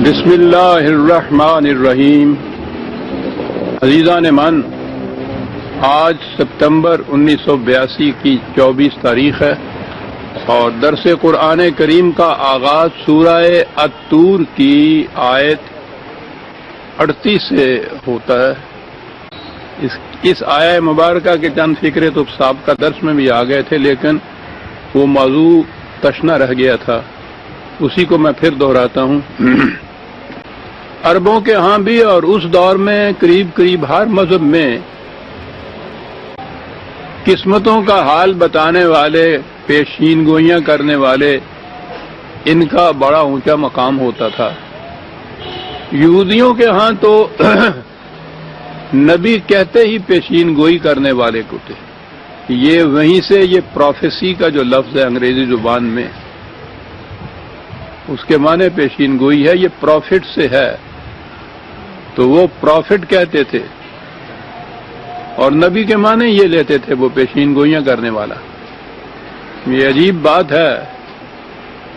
بسم اللہ الرحمن الرحیم۔ عزیزان من، آج ستمبر 1982 کی 24 تاریخ ہے اور درس قرآن کریم کا آغاز سورہ الطور کی آیت 38 سے ہوتا ہے۔ اس آیہ مبارکہ کے چند فکرے تو سابقہ درس میں بھی آ گئے تھے، لیکن وہ موضوع تشنا رہ گیا تھا، اسی کو میں پھر دہراتا ہوں۔ عربوں کے ہاں بھی اور اس دور میں قریب ہر مذہب میں قسمتوں کا حال بتانے والے، پیشین گوئیاں کرنے والے، ان کا بڑا اونچا مقام ہوتا تھا۔ یہودیوں کے ہاں تو نبی کہتے ہی پیشین گوئی کرنے والے کو تھے۔ یہ وہیں سے یہ پروفیسی کا جو لفظ ہے انگریزی زبان میں، اس کے معنی پیشین گوئی ہے، یہ پروفٹ سے ہے، تو وہ پروفٹ کہتے تھے، اور نبی کے معنی یہ لیتے تھے وہ پیشین گوئیاں کرنے والا۔ یہ عجیب بات ہے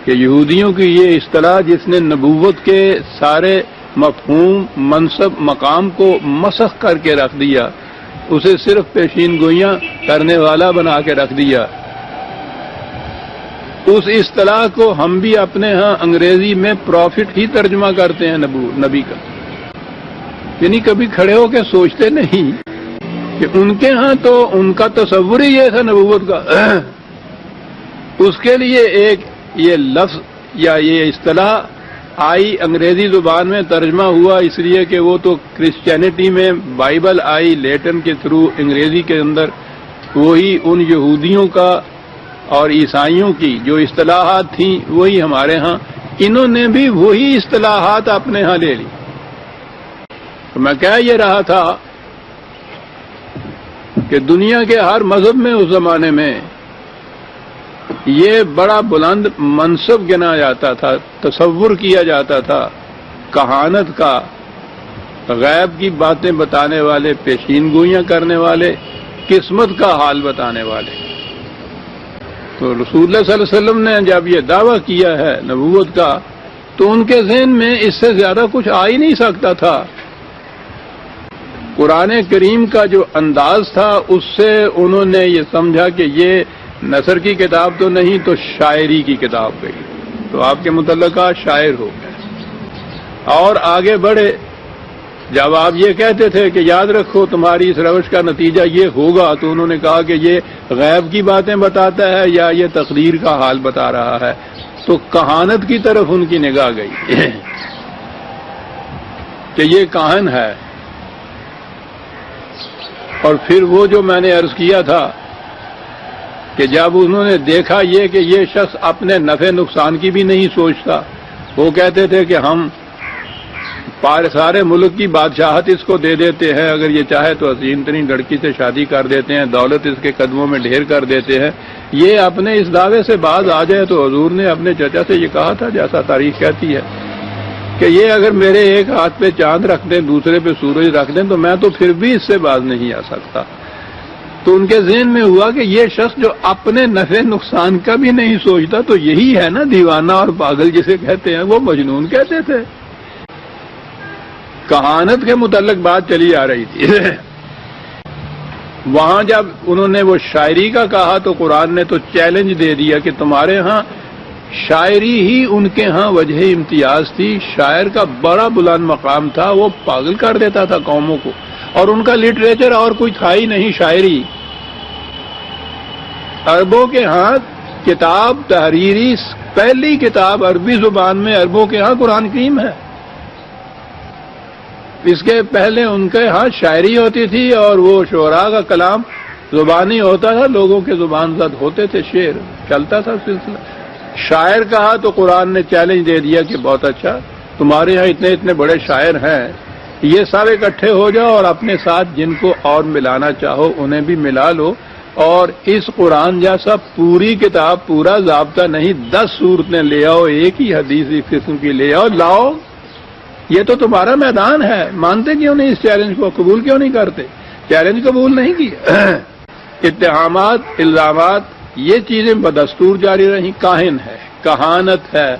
کہ یہودیوں کی یہ اصطلاح، جس نے نبوت کے سارے مفہوم، منصب، مقام کو مسخ کر کے رکھ دیا، اسے صرف پیشین گوئیاں کرنے والا بنا کے رکھ دیا، اس اصطلاح کو ہم بھی اپنے ہاں انگریزی میں پروفٹ ہی ترجمہ کرتے ہیں نبی کا۔ یعنی کبھی کھڑے ہو کے سوچتے نہیں کہ ان کے ہاں تو ان کا تصور ہی یہ تھا نبوت کا، اس کے لیے ایک یہ لفظ یا یہ اصطلاح آئی، انگریزی زبان میں ترجمہ ہوا، اس لیے کہ وہ تو کرسچینٹی میں بائبل آئی لیٹن کے تھرو انگریزی کے اندر، وہی ان یہودیوں کا اور عیسائیوں کی جو اصطلاحات تھیں وہی ہمارے ہاں، انہوں نے بھی وہی اصطلاحات اپنے ہاں لے لی۔ تو میں کہہ یہ رہا تھا کہ دنیا کے ہر مذہب میں اس زمانے میں یہ بڑا بلند منصب گنا جاتا تھا، تصور کیا جاتا تھا کہانت کا، غیب کی باتیں بتانے والے، پیشین گوئیاں کرنے والے، قسمت کا حال بتانے والے۔ تو رسول اللہ صلی اللہ علیہ وسلم نے جب یہ دعویٰ کیا ہے نبوت کا، تو ان کے ذہن میں اس سے زیادہ کچھ آ ہی نہیں سکتا تھا۔ قرآن کریم کا جو انداز تھا، اس سے انہوں نے یہ سمجھا کہ یہ نثر کی کتاب تو نہیں، تو شاعری کی کتاب گئی، تو آپ کے متعلقہ شاعر ہو گئے اور آگے بڑھے۔ جب آپ یہ کہتے تھے کہ یاد رکھو تمہاری اس روش کا نتیجہ یہ ہوگا، تو انہوں نے کہا کہ یہ غیب کی باتیں بتاتا ہے یا یہ تقدیر کا حال بتا رہا ہے، تو کہانت کی طرف ان کی نگاہ گئی کہ یہ کاہن ہے۔ اور پھر وہ جو میں نے عرض کیا تھا کہ جب انہوں نے دیکھا یہ کہ یہ شخص اپنے نفع نقصان کی بھی نہیں سوچتا، وہ کہتے تھے کہ ہم سارے ملک کی بادشاہت اس کو دے دیتے ہیں، اگر یہ چاہے تو حسین ترین لڑکی سے شادی کر دیتے ہیں، دولت اس کے قدموں میں ڈھیر کر دیتے ہیں۔ یہ اپنے اس دعوے سے باز آ جائے تو حضور نے اپنے چچا سے یہ کہا تھا، جیسا تاریخ کہتی ہے، کہ یہ اگر میرے ایک ہاتھ پہ چاند رکھ دیں، دوسرے پہ سورج رکھ دیں، تو میں تو پھر بھی اس سے باز نہیں آ سکتا۔ تو ان کے ذہن میں ہوا کہ یہ شخص جو اپنے نفع نقصان کا بھی نہیں سوچتا، تو یہی ہے نا دیوانہ اور پاگل جسے کہتے ہیں، وہ مجنون کہتے تھے۔ کہانت کے متعلق بات چلی آ رہی تھی۔ وہاں جب انہوں نے وہ شاعری کا کہا تو قرآن نے تو چیلنج دے دیا کہ تمہارے ہاں شاعری ہی ان کے ہاں وجہ امتیاز تھی، شاعر کا بڑا بلند مقام تھا، وہ پاگل کر دیتا تھا قوموں کو، اور ان کا لٹریچر اور کوئی تھا ہی نہیں، شاعری۔ عربوں کے ہاں کتاب تحریری، پہلی کتاب عربی زبان میں عربوں کے ہاں قرآن کریم ہے۔ اس کے پہلے ان کے ہاں شاعری ہوتی تھی، اور وہ شعراء کا کلام زبانی ہوتا تھا، لوگوں کے زبان زد ہوتے تھے، شعر چلتا تھا سلسلہ۔ شاعر کہا تو قرآن نے چیلنج دے دیا کہ بہت اچھا، تمہارے ہاں اتنے بڑے شاعر ہیں، یہ سب اکٹھے ہو جاؤ اور اپنے ساتھ جن کو اور ملانا چاہو انہیں بھی ملا لو، اور اس قرآن جیسا پوری کتاب، پورا ضابطہ نہیں، 10 صورتیں لے آؤ، ایک ہی حدیث اس قسم کی لے آؤ، لاؤ، یہ تو تمہارا میدان ہے۔ مانتے کیوں نہیں اس چیلنج کو، قبول کیوں نہیں کرتے؟ چیلنج قبول نہیں کیا۔ اتہامات، الزامات، یہ چیزیں بدستور جاری رہیں۔ کاہن ہے، کہانت ہے،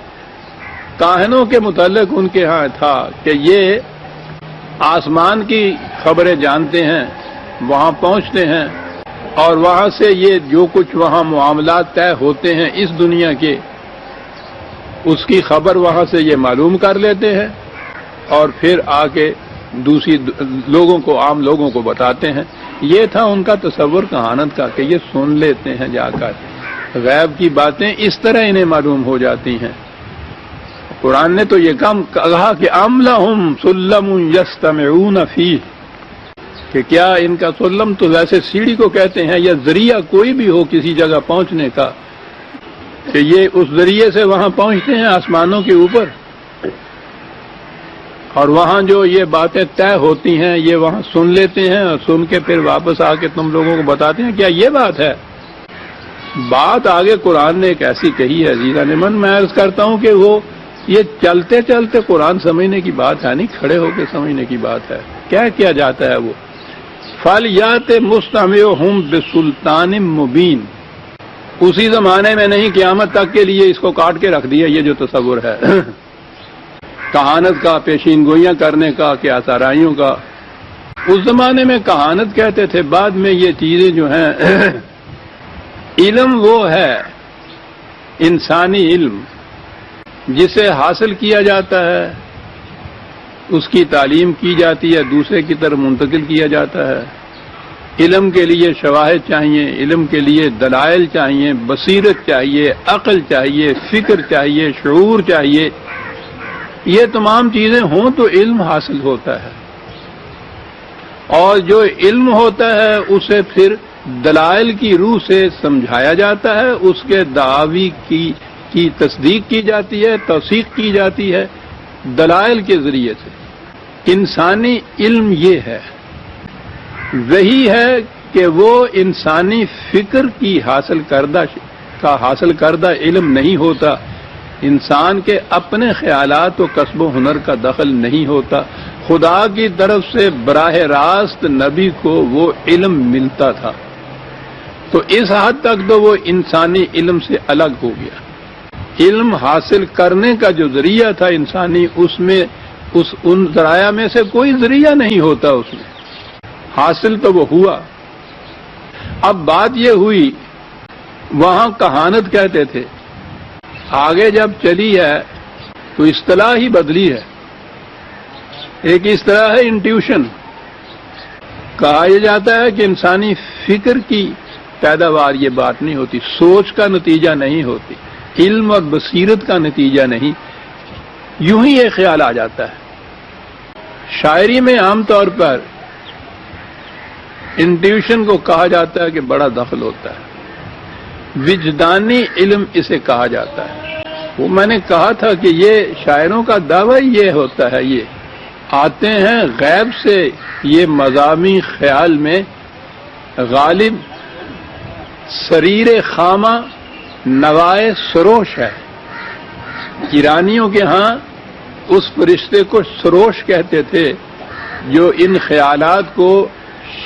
کاہنوں کے متعلق ان کے ہاں تھا کہ یہ آسمان کی خبریں جانتے ہیں، وہاں پہنچتے ہیں اور وہاں سے یہ جو کچھ وہاں معاملات طے ہوتے ہیں اس دنیا کے، اس کی خبر وہاں سے یہ معلوم کر لیتے ہیں اور پھر آ کے دوسری لوگوں کو، عام لوگوں کو بتاتے ہیں۔ یہ تھا ان کا تصور کہانت کا کہ یہ سن لیتے ہیں جا کر، غیب کی باتیں اس طرح انہیں معلوم ہو جاتی ہیں۔ قرآن نے تو یہ کام کہا کہ ام لہم سلم یستمعون فیہ، کہ کیا ان کا سلم تو ویسے سیڑھی کو کہتے ہیں، یا ذریعہ کوئی بھی ہو کسی جگہ پہنچنے کا، کہ یہ اس ذریعے سے وہاں پہنچتے ہیں آسمانوں کے اوپر، اور وہاں جو یہ باتیں طے ہوتی ہیں یہ وہاں سن لیتے ہیں اور سن کے پھر واپس آ کے تم لوگوں کو بتاتے ہیں۔ کیا یہ بات ہے؟ بات آگے قرآن نے ایک ایسی کہی ہے عزیزان من، میں عرض کرتا ہوں کہ وہ یہ چلتے چلتے قرآن سمجھنے کی بات ہے نہیں، کھڑے ہو کے سمجھنے کی بات ہے۔ کیا جاتا ہے وہ فَلْيَأْتِ مُسْتَمِعُهُمْ بِسُلْطَانٍ مُبِينٍ، اسی زمانے میں نہیں، قیامت تک کے لیے اس کو کاٹ کے رکھ دیا۔ یہ جو تصور ہے کہانت کا، پیشین گوئیاں کرنے کا، کیا سرائیوں کا، اس زمانے میں کہانت کہتے تھے، بعد میں یہ چیزیں جو ہیں علم وہ ہے انسانی علم جسے حاصل کیا جاتا ہے، اس کی تعلیم کی جاتی ہے، دوسرے کی طرف منتقل کیا جاتا ہے۔ علم کے لیے شواہد چاہیے، علم کے لیے دلائل چاہیے، بصیرت چاہیے، عقل چاہیے، فکر چاہیے، شعور چاہیے۔ یہ تمام چیزیں ہوں تو علم حاصل ہوتا ہے، اور جو علم ہوتا ہے اسے پھر دلائل کی روح سے سمجھایا جاتا ہے، اس کے دعاوی کی تصدیق کی جاتی ہے، توثیق کی جاتی ہے دلائل کے ذریعے سے۔ انسانی علم یہ ہے، وہی ہے کہ وہ انسانی فکر کی حاصل کردہ علم نہیں ہوتا، انسان کے اپنے خیالات و کسب و ہنر کا دخل نہیں ہوتا۔ خدا کی طرف سے براہ راست نبی کو وہ علم ملتا تھا، تو اس حد تک تو وہ انسانی علم سے الگ ہو گیا۔ علم حاصل کرنے کا جو ذریعہ تھا انسانی، اس میں ان ذرائع میں سے کوئی ذریعہ نہیں ہوتا، اس میں حاصل تو وہ ہوا۔ اب بات یہ ہوئی، وہاں کہانت کہتے تھے، آگے جب چلی ہے تو اصطلاح ہی بدلی ہے۔ ایک اصطلاح ہے انٹیوشن، کہا یہ جاتا ہے کہ انسانی فکر کی پیداوار یہ بات نہیں ہوتی، سوچ کا نتیجہ نہیں ہوتی، علم اور بصیرت کا نتیجہ نہیں، یوں ہی یہ خیال آ جاتا ہے۔ شاعری میں عام طور پر انٹیوشن کو کہا جاتا ہے کہ بڑا دخل ہوتا ہے، وجدانی علم اسے کہا جاتا ہے۔ وہ میں نے کہا تھا کہ یہ شاعروں کا دعویٰ یہ ہوتا ہے، یہ آتے ہیں غیب سے، یہ مضامی خیال میں غالب سریر خامہ نوائے سروش ہے۔ ایرانیوں کے ہاں اس فرشتے کو سروش کہتے تھے جو ان خیالات کو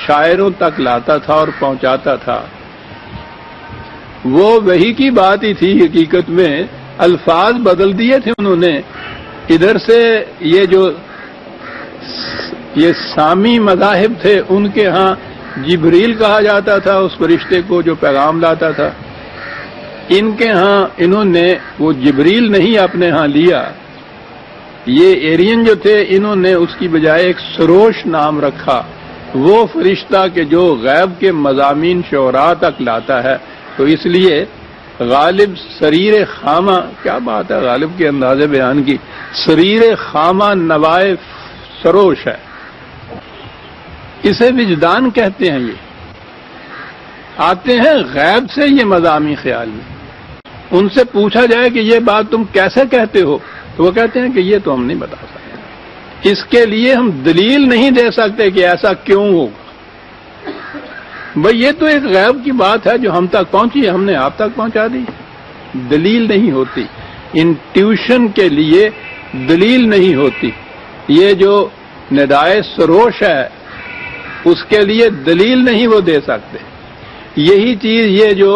شاعروں تک لاتا تھا اور پہنچاتا تھا۔ وہ وحی کی بات ہی تھی، حقیقت میں الفاظ بدل دیے تھے انہوں نے۔ ادھر سے یہ سامی مذاہب تھے، ان کے ہاں جبریل کہا جاتا تھا اس فرشتے کو جو پیغام لاتا تھا۔ ان کے ہاں انہوں نے وہ جبریل نہیں اپنے ہاں لیا، یہ ایرین جو تھے انہوں نے اس کی بجائے ایک سروش نام رکھا، وہ فرشتہ کہ جو غیب کے مضامین شعراء تک لاتا ہے۔ تو اس لیے غالب سریر خامہ، کیا بات ہے غالب کے انداز بیان کی، سریر خامہ نوائے سروش ہے، اسے وجدان کہتے ہیں۔ یہ آتے ہیں غیب سے یہ مضامی خیال میں، ان سے پوچھا جائے کہ یہ بات تم کیسے کہتے ہو، تو وہ کہتے ہیں کہ یہ تو ہم نہیں بتا سکتے، اس کے لیے ہم دلیل نہیں دے سکتے کہ ایسا کیوں ہوگا۔ بھئی یہ تو ایک غیب کی بات ہے جو ہم تک پہنچی ہے، ہم نے آپ تک پہنچا دی، دلیل نہیں ہوتی۔ انٹیوشن کے لیے دلیل نہیں ہوتی۔ یہ جو ندائے سروش ہے اس کے لیے دلیل نہیں وہ دے سکتے۔ یہی چیز یہ جو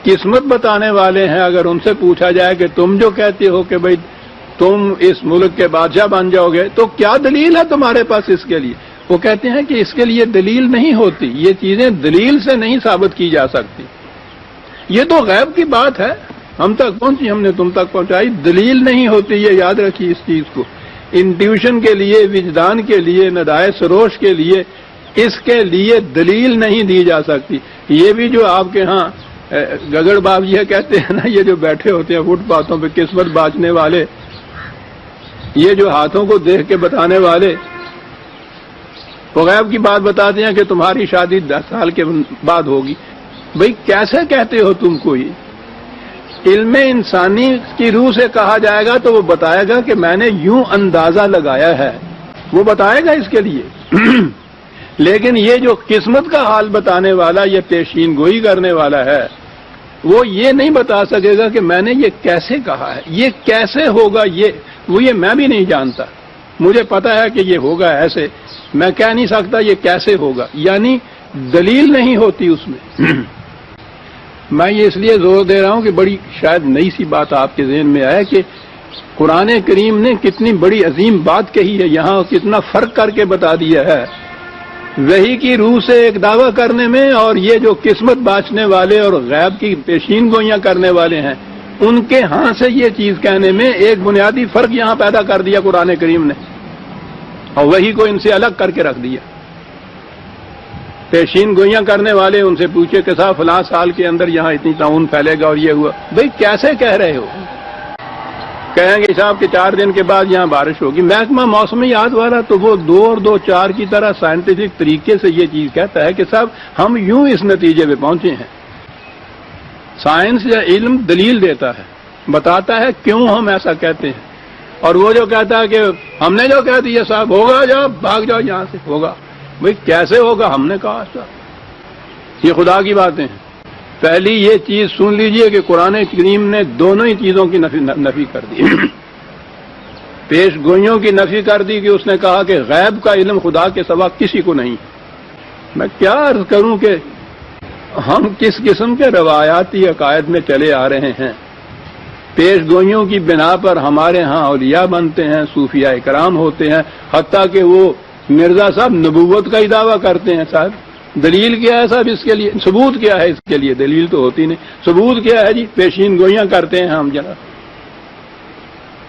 قسمت بتانے والے ہیں، اگر ان سے پوچھا جائے کہ تم جو کہتے ہو کہ بھئی تم اس ملک کے بادشاہ بن جاؤ گے، تو کیا دلیل ہے تمہارے پاس اس کے لیے؟ وہ کہتے ہیں کہ اس کے لیے دلیل نہیں ہوتی، یہ چیزیں دلیل سے نہیں ثابت کی جا سکتی، یہ تو غیب کی بات ہے، ہم تک پہنچی، ہم نے تم تک پہنچائی، دلیل نہیں ہوتی، یہ یاد رکھیے اس چیز کو۔ انٹیوشن کے لیے، وجدان کے لیے، ندائے سروش کے لیے، اس کے لیے دلیل نہیں دی جا سکتی۔ یہ بھی جو آپ کے ہاں گگڑ باب یہ کہتے ہیں نا، یہ جو بیٹھے ہوتے ہیں فٹ پاتھوں پہ قسمت باچنے والے، یہ جو ہاتھوں کو دیکھ کے بتانے والے، وہ غیب کی بات بتاتے ہیں کہ تمہاری شادی 10 سال کے بعد ہوگی۔ بھئی کیسے کہتے ہو تم کو؟ یہ علم انسانی کی روح سے کہا جائے گا تو وہ بتائے گا کہ میں نے یوں اندازہ لگایا ہے، وہ بتائے گا اس کے لیے۔ لیکن یہ جو قسمت کا حال بتانے والا، یہ پیشین گوئی کرنے والا ہے، وہ یہ نہیں بتا سکے گا کہ میں نے یہ کیسے کہا ہے، یہ کیسے ہوگا، یہ میں بھی نہیں جانتا، مجھے پتا ہے کہ یہ ہوگا ایسے، میں کہہ نہیں سکتا یہ کیسے ہوگا، یعنی دلیل نہیں ہوتی اس میں۔ میں یہ اس لیے زور دے رہا ہوں کہ بڑی شاید نئی سی بات آپ کے ذہن میں آئے کہ قرآن کریم نے کتنی بڑی عظیم بات کہی ہے، یہاں کتنا فرق کر کے بتا دیا ہے وحی کی روح سے ایک دعویٰ کرنے میں، اور یہ جو قسمت باچنے والے اور غیب کی پیشین گوئیاں کرنے والے ہیں ان کے ہاں سے یہ چیز کہنے میں ایک بنیادی فرق یہاں پیدا کر دیا قرآن کریم نے، اور وحی کو ان سے الگ کر کے رکھ دیا۔ پیشین گوئیاں کرنے والے ان سے پوچھے کہ صاحب فلاں سال کے اندر یہاں اتنی تعاون پھیلے گا اور یہ ہوا، بھئی کیسے کہہ رہے ہو؟ کہیں گے صاحب کہ 4 دن کے بعد یہاں بارش ہوگی۔ محکمہ موسمیات والا تو وہ 2 اور 2 4 کی طرح سائنٹیفک طریقے سے یہ چیز کہتا ہے کہ صاحب ہم یوں اس نتیجے پہ پہنچے ہیں۔ سائنس یا علم دلیل دیتا ہے، بتاتا ہے کیوں ہم ایسا کہتے ہیں، اور وہ جو کہتا ہے کہ ہم نے جو کہہ دیا صاحب ہوگا، جاؤ بھاگ جاؤ یہاں سے، ہوگا، بھئی کیسے ہوگا؟ ہم نے کہا صاحب یہ خدا کی باتیں ہیں۔ پہلی یہ چیز سن لیجئے کہ قرآن کریم نے دونوں ہی چیزوں کی نفی کر دی۔ پیش گوئیوں کی نفی کر دی کہ اس نے کہا کہ غیب کا علم خدا کے سوا کسی کو نہیں۔ میں کیا عرض کروں کہ ہم کس قسم کے روایاتی عقائد میں چلے آ رہے ہیں۔ پیش گوئیوں کی بنا پر ہمارے ہاں اولیاء بنتے ہیں، صوفیاء کرام ہوتے ہیں، حتیٰ کہ وہ مرزا صاحب نبوت کا ہی دعویٰ کرتے ہیں۔ صاحب دلیل کیا ہے صاحب اس کے لیے؟ ثبوت کیا ہے اس کے لیے؟ دلیل تو ہوتی نہیں، ثبوت کیا ہے جی؟ پیشین گوئیاں کرتے ہیں ہم جناب،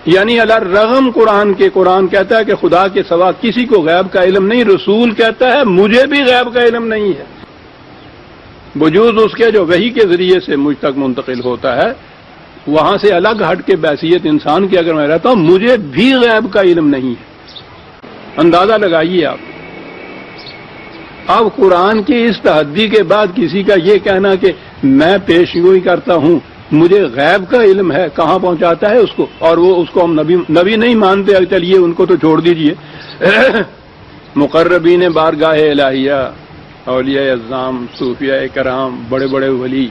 یعنی الرغم قرآن کے، قرآن کہتا ہے کہ خدا کے سوا کسی کو غیب کا علم نہیں، رسول کہتا ہے مجھے بھی غیب کا علم نہیں ہے، وجود اس کے جو وحی کے ذریعے سے مجھ تک منتقل ہوتا ہے، وہاں سے الگ ہٹ کے بحیثیت انسان کی اگر میں رہتا ہوں مجھے بھی غیب کا علم نہیں ہے۔ اندازہ لگائیے آپ۔ اب قرآن کی اس تحدی کے بعد کسی کا یہ کہنا کہ میں پیشگوئی کرتا ہوں، مجھے غیب کا علم ہے، کہاں پہنچاتا ہے اس کو؟ اور وہ اس کو ہم نبی نہیں مانتے، چلیے ان کو تو چھوڑ دیجئے۔ مقربین بارگاہ الہیہ، اولیاء اعظام، صوفیاء کرام، بڑے بڑے ولی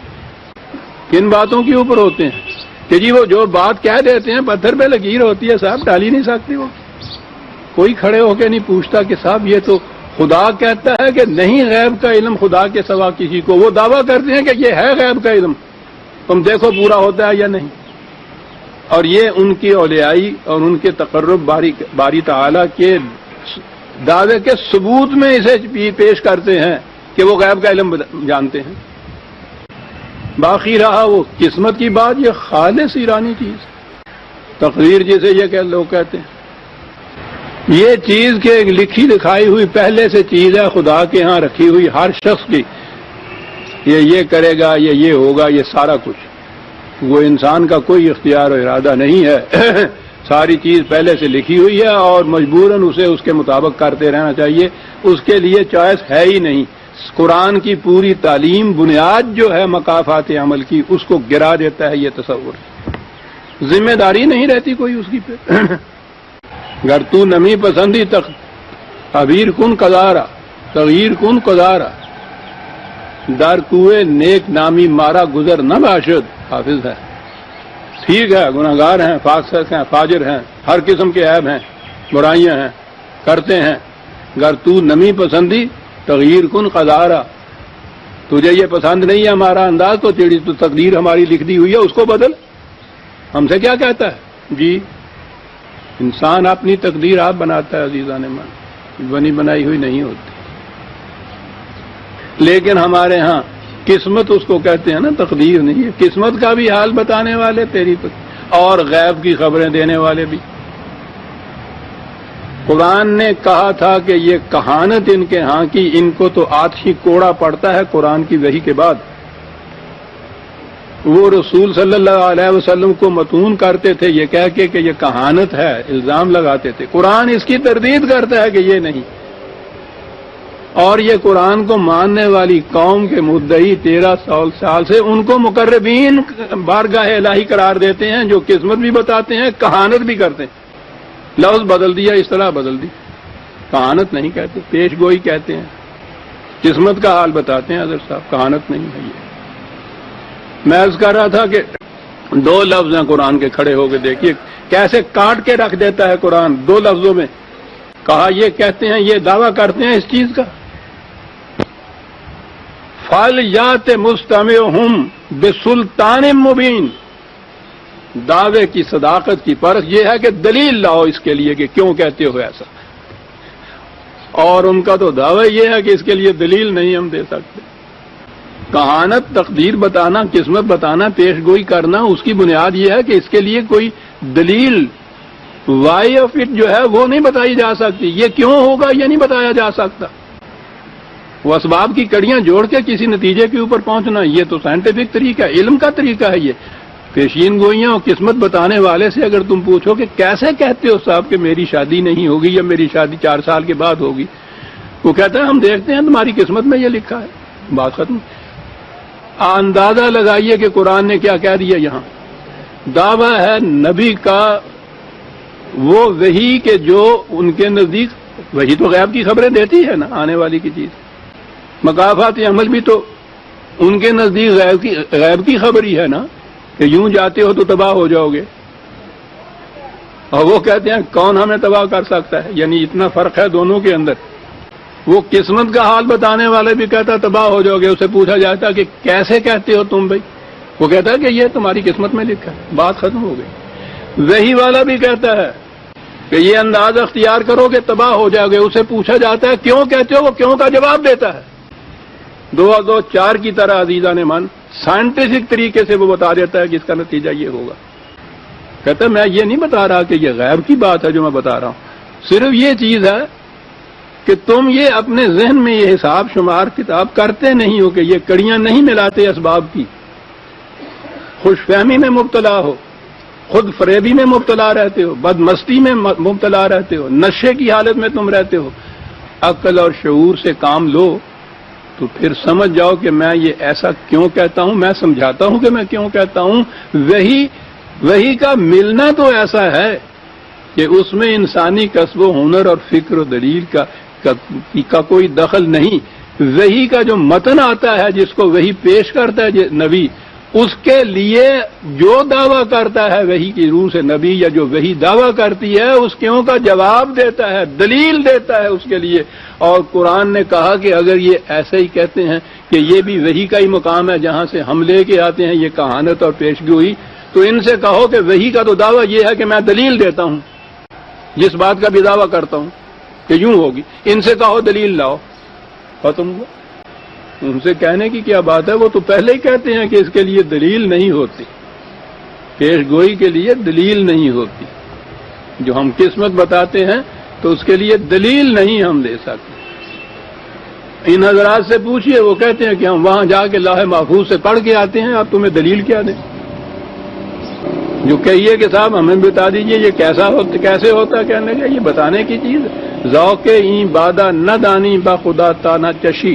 کن باتوں کے اوپر ہوتے ہیں کہ جی وہ جو بات کہہ دیتے ہیں پتھر پہ لکیر ہوتی ہے صاحب، ڈالی نہیں سکتی وہ، کوئی کھڑے ہو کے نہیں پوچھتا کہ صاحب یہ تو خدا کہتا ہے کہ نہیں غیب کا علم خدا کے سوا کسی کو، وہ دعویٰ کرتے ہیں کہ یہ ہے غیب کا علم، تم دیکھو پورا ہوتا ہے یا نہیں۔ اور یہ ان کی اولیائی اور ان کے تقرب باری تعالیٰ کے دعوے کے ثبوت میں اسے پیش کرتے ہیں کہ وہ غیب کا علم جانتے ہیں۔ باقی رہا وہ قسمت کی بات، یہ خالص ایرانی چیز، تقریر جسے یہ لوگ کہتے ہیں، یہ چیز کہ لکھی لکھائی ہوئی پہلے سے چیز ہے خدا کے ہاں رکھی ہوئی ہر شخص کی، یہ کرے گا، یہ ہوگا، یہ سارا کچھ وہ انسان کا کوئی اختیار و ارادہ نہیں ہے، ساری چیز پہلے سے لکھی ہوئی ہے اور مجبوراً اسے اس کے مطابق کرتے رہنا چاہیے، اس کے لیے چوائس ہے ہی نہیں۔ قرآن کی پوری تعلیم بنیاد جو ہے مقافات عمل کی اس کو گرا دیتا ہے یہ تصور، ذمہ داری نہیں رہتی کوئی اس کی پہ۔ گر تو نمی پسندی تعبیر کن قدارا، تغیر کن قدارا، در کوئے نیک نامی مارا گزر نہ باشد، حافظ ہے۔ ٹھیک ہے گناہگار ہیں، فاسق ہیں، فاجر ہیں، ہر قسم کے عیب ہیں، برائیاں ہیں، کرتے ہیں، گر تو نمی پسندی تغیر کن قدارا، تجھے یہ پسند نہیں ہے ہمارا انداز، تو تیری تو تقدیر ہماری لکھ دی ہوئی ہے، اس کو بدل، ہم سے کیا کہتا ہے؟ جی انسان اپنی تقدیر آپ بناتا ہے عزیزان من، بنی بنائی ہوئی نہیں ہوتی۔ لیکن ہمارے ہاں قسمت اس کو کہتے ہیں نا، تقدیر نہیں ہے۔ قسمت کا بھی حال بتانے والے تیری اور غیب کی خبریں دینے والے بھی۔ قرآن نے کہا تھا کہ یہ کہانت ان کے ہاں کی، ان کو تو آتشی کوڑا پڑتا ہے قرآن کی وحی کے بعد۔ وہ رسول صلی اللہ علیہ وسلم کو متون کرتے تھے یہ کہہ کے کہ یہ کہانت ہے، الزام لگاتے تھے۔ قرآن اس کی تردید کرتا ہے کہ یہ نہیں، اور یہ قرآن کو ماننے والی قوم کے مدعی 1300 سال سے ان کو مقربین بارگاہ الہی قرار دیتے ہیں، جو قسمت بھی بتاتے ہیں، کہانت بھی کرتے ہیں۔ لفظ بدل دیا، اصطلاح بدل دی، کہانت نہیں کہتے، پیش گوئی کہتے ہیں، قسمت کا حال بتاتے ہیں حضرت صاحب، کہانت نہیں ہے یہ۔ میں عرض کر رہا تھا کہ دو لفظ ہیں قرآن کے، کھڑے ہو کے دیکھیے کیسے کاٹ کے رکھ دیتا ہے قرآن دو لفظوں میں۔ کہا یہ کہتے ہیں، یہ دعویٰ کرتے ہیں اس چیز کا، فَلْيَأْتِ مُسْتَمِعُهُمْ بِسُلْطَانٍ مُبِينٍ۔ دعوے کی صداقت کی پرکھ یہ ہے کہ دلیل لاؤ اس کے لیے کہ کیوں کہتے ہو ایسا، اور ان کا تو دعویٰ یہ ہے کہ اس کے لیے دلیل نہیں ہم دے سکتے۔ کہانت، تقدیر بتانا، قسمت بتانا، پیش گوئی کرنا، اس کی بنیاد یہ ہے کہ اس کے لیے کوئی دلیل، وائی آف اٹ جو ہے وہ نہیں بتائی جا سکتی، یہ کیوں ہوگا یہ نہیں بتایا جا سکتا۔ وہ اسباب کی کڑیاں جوڑ کے کسی نتیجے کے اوپر پہنچنا، یہ تو سائنٹیفک طریقہ ہے، علم کا طریقہ ہے۔ یہ پیشین گوئیاں اور قسمت بتانے والے سے اگر تم پوچھو کہ کیسے کہتے ہو صاحب کہ میری شادی نہیں ہوگی یا میری شادی 4 سال کے بعد ہوگی، وہ کہتا ہے ہم دیکھتے ہیں تمہاری قسمت میں یہ لکھا ہے، بات ختم۔ اندازہ لگائیے کہ قرآن نے کیا کہہ دیا یہاں۔ دعویٰ ہے نبی کا وہ وحی کہ جو ان کے نزدیک، وحی تو غیب کی خبریں دیتی ہے نا، آنے والی کی چیز۔ مقافات عمل بھی تو ان کے نزدیک غیب کی خبر ہی ہے نا، کہ یوں جاتے ہو تو تباہ ہو جاؤ گے، اور وہ کہتے ہیں کون ہمیں تباہ کر سکتا ہے، یعنی اتنا فرق ہے دونوں کے اندر۔ وہ قسمت کا حال بتانے والے بھی کہتا تباہ ہو جاؤ گے، اسے پوچھا جاتا کہ کیسے کہتے ہو تم بھائی، وہ کہتا ہے کہ یہ تمہاری قسمت میں لکھا ہے، بات ختم ہو گئی۔ وحی والا بھی کہتا ہے کہ یہ انداز اختیار کرو کہ تباہ ہو جاؤ گے، اسے پوچھا جاتا ہے کیوں کہتے ہو، وہ کیوں کا جواب دیتا ہے 2 اور 2 4 کی طرح عزیزان من، سائنٹیفک طریقے سے وہ بتا دیتا ہے کہ اس کا نتیجہ یہ ہوگا۔ کہتا ہے میں یہ نہیں بتا رہا کہ یہ غیب کی بات ہے جو میں بتا رہا ہوں، صرف یہ چیز ہے کہ تم یہ اپنے ذہن میں یہ حساب شمار کتاب کرتے نہیں ہو، کہ یہ کڑیاں نہیں ملاتے اسباب کی، خوش فہمی میں مبتلا ہو، خود فریبی میں مبتلا رہتے ہو، بد مستی میں مبتلا رہتے ہو، نشے کی حالت میں تم رہتے ہو۔ عقل اور شعور سے کام لو تو پھر سمجھ جاؤ کہ میں یہ ایسا کیوں کہتا ہوں، میں سمجھاتا ہوں کہ میں کیوں کہتا ہوں۔ وہی کا ملنا تو ایسا ہے کہ اس میں انسانی کسب و ہنر اور فکر و دلیل کا کوئی دخل نہیں۔ وحی کا جو متن آتا ہے، جس کو وحی پیش کرتا ہے نبی، اس کے لیے جو دعویٰ کرتا ہے وحی کی روح سے نبی، یا جو وحی دعویٰ کرتی ہے اس کیوں کا جواب دیتا ہے، دلیل دیتا ہے اس کے لیے۔ اور قرآن نے کہا کہ اگر یہ ایسے ہی کہتے ہیں کہ یہ بھی وحی کا ہی مقام ہے جہاں سے ہم لے کے آتے ہیں یہ کہانت اور پیشگوئی، تو ان سے کہو کہ وحی کا تو دعویٰ یہ ہے کہ میں دلیل دیتا ہوں جس بات کا بھی دعویٰ کرتا ہوں کہ یوں ہوگی، ان سے کہو دلیل لاؤ، ختم ہوا۔ ان سے کہنے کی کیا بات ہے، وہ تو پہلے ہی کہتے ہیں کہ اس کے لیے دلیل نہیں ہوتی، پیش گوئی کے لیے دلیل نہیں ہوتی۔ جو ہم قسمت بتاتے ہیں تو اس کے لیے دلیل نہیں ہم دے سکتے۔ ان حضرات سے پوچھئے، وہ کہتے ہیں کہ ہم وہاں جا کے لوح محفوظ سے پڑھ کے آتے ہیں، اب تمہیں دلیل کیا دیں؟ جو کہیے کہ صاحب ہمیں بتا دیجئے یہ کیسے ہوتا، کہنے کا یہ بتانے کی چیز۔ ذوق این بادہ نہ دانی با خدا تا نہ چشی۔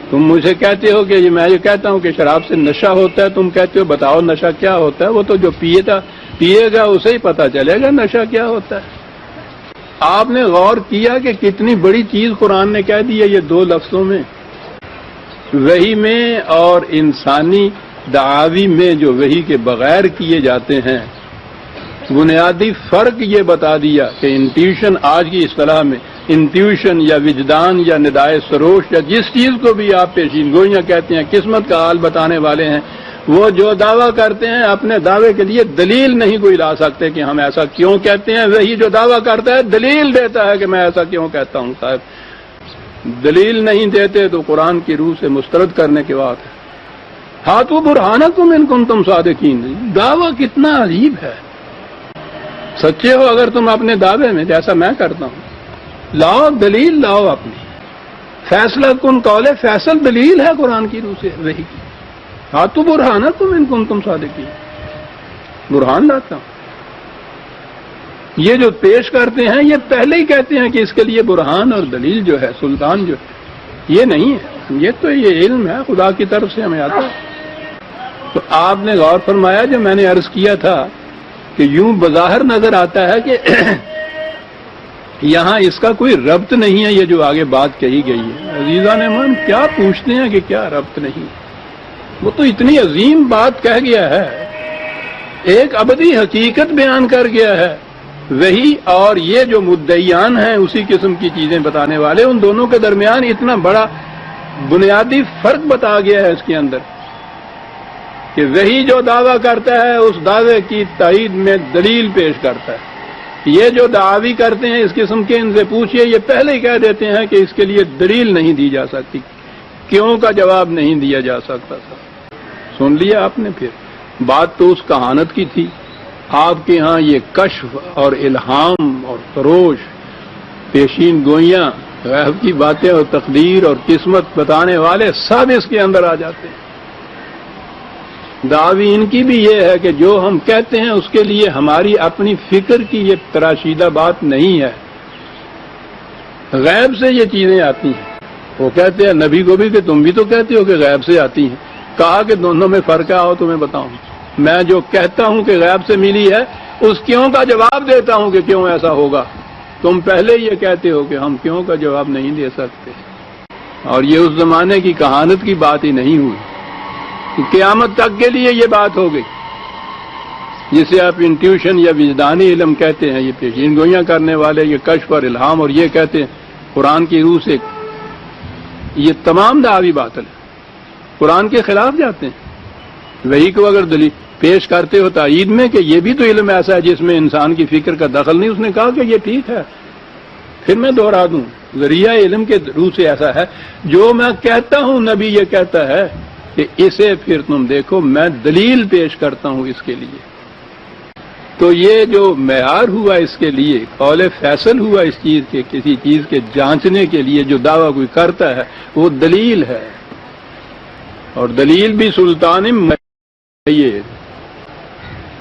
تم مجھے کہتے ہو کہ میں یہ کہتا ہوں کہ شراب سے نشہ ہوتا ہے، تم کہتے ہو بتاؤ نشہ کیا ہوتا ہے، وہ تو جو پیے گا اسے ہی پتا چلے گا نشہ کیا ہوتا ہے۔ آپ نے غور کیا کہ کتنی بڑی چیز قرآن نے کہہ دی ہے یہ 2 لفظوں میں؟ وحی میں اور انسانی دعاوی میں جو وحی کے بغیر کیے جاتے ہیں، بنیادی فرق یہ بتا دیا کہ انٹیوشن آج کی اصطلاح میں انٹیوشن یا وجدان یا ندائے سروش یا جس چیز کو بھی آپ پیشین گوئیاں کہتے ہیں، قسمت کا حال بتانے والے ہیں، وہ جو دعویٰ کرتے ہیں اپنے دعوے کے لیے دلیل نہیں کوئی لا سکتے کہ ہم ایسا کیوں کہتے ہیں. وہی جو دعویٰ کرتا ہے دلیل دیتا ہے کہ میں ایسا کیوں کہتا ہوں. صاحب دلیل نہیں دیتے تو قرآن کی روح سے مسترد کرنے کی بات ہے. ہاتھوں برہانکم ان کنتم صادقین. دعویٰ کتنا عجیب ہے. سچے ہو اگر تم اپنے دعوے میں جیسا میں کرتا ہوں، لاؤ دلیل، لاؤ اپنی. فیصلہ کن قول فیصل دلیل ہے قرآن کی روح سے وہی کی. ہاتھوں برہانکم ان کنتم صادقین. برہان لاتا ہوں. یہ جو پیش کرتے ہیں یہ پہلے ہی کہتے ہیں کہ اس کے لیے برہان اور دلیل جو ہے، سلطان جو ہے، یہ نہیں ہے. یہ تو یہ علم ہے خدا کی طرف سے ہمیں آتا ہے. تو آپ نے غور فرمایا جو میں نے عرض کیا تھا کہ یوں بظاہر نظر آتا ہے کہ یہاں اس کا کوئی ربط نہیں ہے. یہ جو آگے بات کہی گئی ہے، عزیزان امان کیا پوچھتے ہیں کہ کیا ربط نہیں؟ وہ تو اتنی عظیم بات کہہ گیا ہے، ایک ابدی حقیقت بیان کر گیا ہے. وہی اور یہ جو مدعیان ہیں اسی قسم کی چیزیں بتانے والے، ان دونوں کے درمیان اتنا بڑا بنیادی فرق بتا گیا ہے اس کے اندر کہ وہی جو دعویٰ کرتا ہے اس دعوے کی تائید میں دلیل پیش کرتا ہے. یہ جو دعوی کرتے ہیں اس قسم کے، ان سے پوچھئے، یہ پہلے ہی کہہ دیتے ہیں کہ اس کے لیے دلیل نہیں دی جا سکتی، کیوں کا جواب نہیں دیا جا سکتا تھا. سن لیا آپ نے. پھر بات تو اس کہانت کی تھی. آپ کے ہاں یہ کشف اور الہام اور تروش، پیشین گوئیاں، غیب کی باتیں اور تقدیر اور قسمت بتانے والے سب اس کے اندر آ جاتے ہیں. دعوی ان کی بھی یہ ہے کہ جو ہم کہتے ہیں اس کے لیے ہماری اپنی فکر کی یہ تراشیدہ بات نہیں ہے، غیب سے یہ چیزیں آتی ہیں. وہ کہتے ہیں نبی کو بھی کہ تم بھی تو کہتے ہو کہ غیب سے آتی ہیں. کہا کہ دونوں میں فرق آؤ تمہیں بتاؤں. میں جو کہتا ہوں کہ غیب سے ملی ہے اس کیوں کا جواب دیتا ہوں کہ کیوں ایسا ہوگا. تم پہلے یہ کہتے ہو کہ ہم کیوں کا جواب نہیں دے سکتے. اور یہ اس زمانے کی کہانت کی بات ہی نہیں ہوئی، قیامت تک کے لیے یہ بات ہو گئی. جسے آپ انٹیوشن یا وجدانی علم کہتے ہیں، یہ پیشین گوئیاں کرنے والے، یہ کشف اور الہام، اور یہ کہتے ہیں قرآن کی روح سے. یہ تمام دعوی باطل ہے، قرآن کے خلاف جاتے ہیں. وہی کو اگر دلیل پیش کرتے ہو تائید میں کہ یہ بھی تو علم ایسا ہے جس میں انسان کی فکر کا دخل نہیں، اس نے کہا کہ یہ ٹھیک ہے. پھر میں دوہرا دوں، ذریعہ علم کے روح سے ایسا ہے جو میں کہتا ہوں نبی یہ کہتا ہے کہ اسے پھر تم دیکھو میں دلیل پیش کرتا ہوں اس کے لیے. تو یہ جو معیار ہوا اس کے لیے، قول فیصل ہوا اس چیز کے، کسی چیز کے جانچنے کے لیے جو دعویٰ کوئی کرتا ہے وہ دلیل ہے. اور دلیل بھی سلطان یہ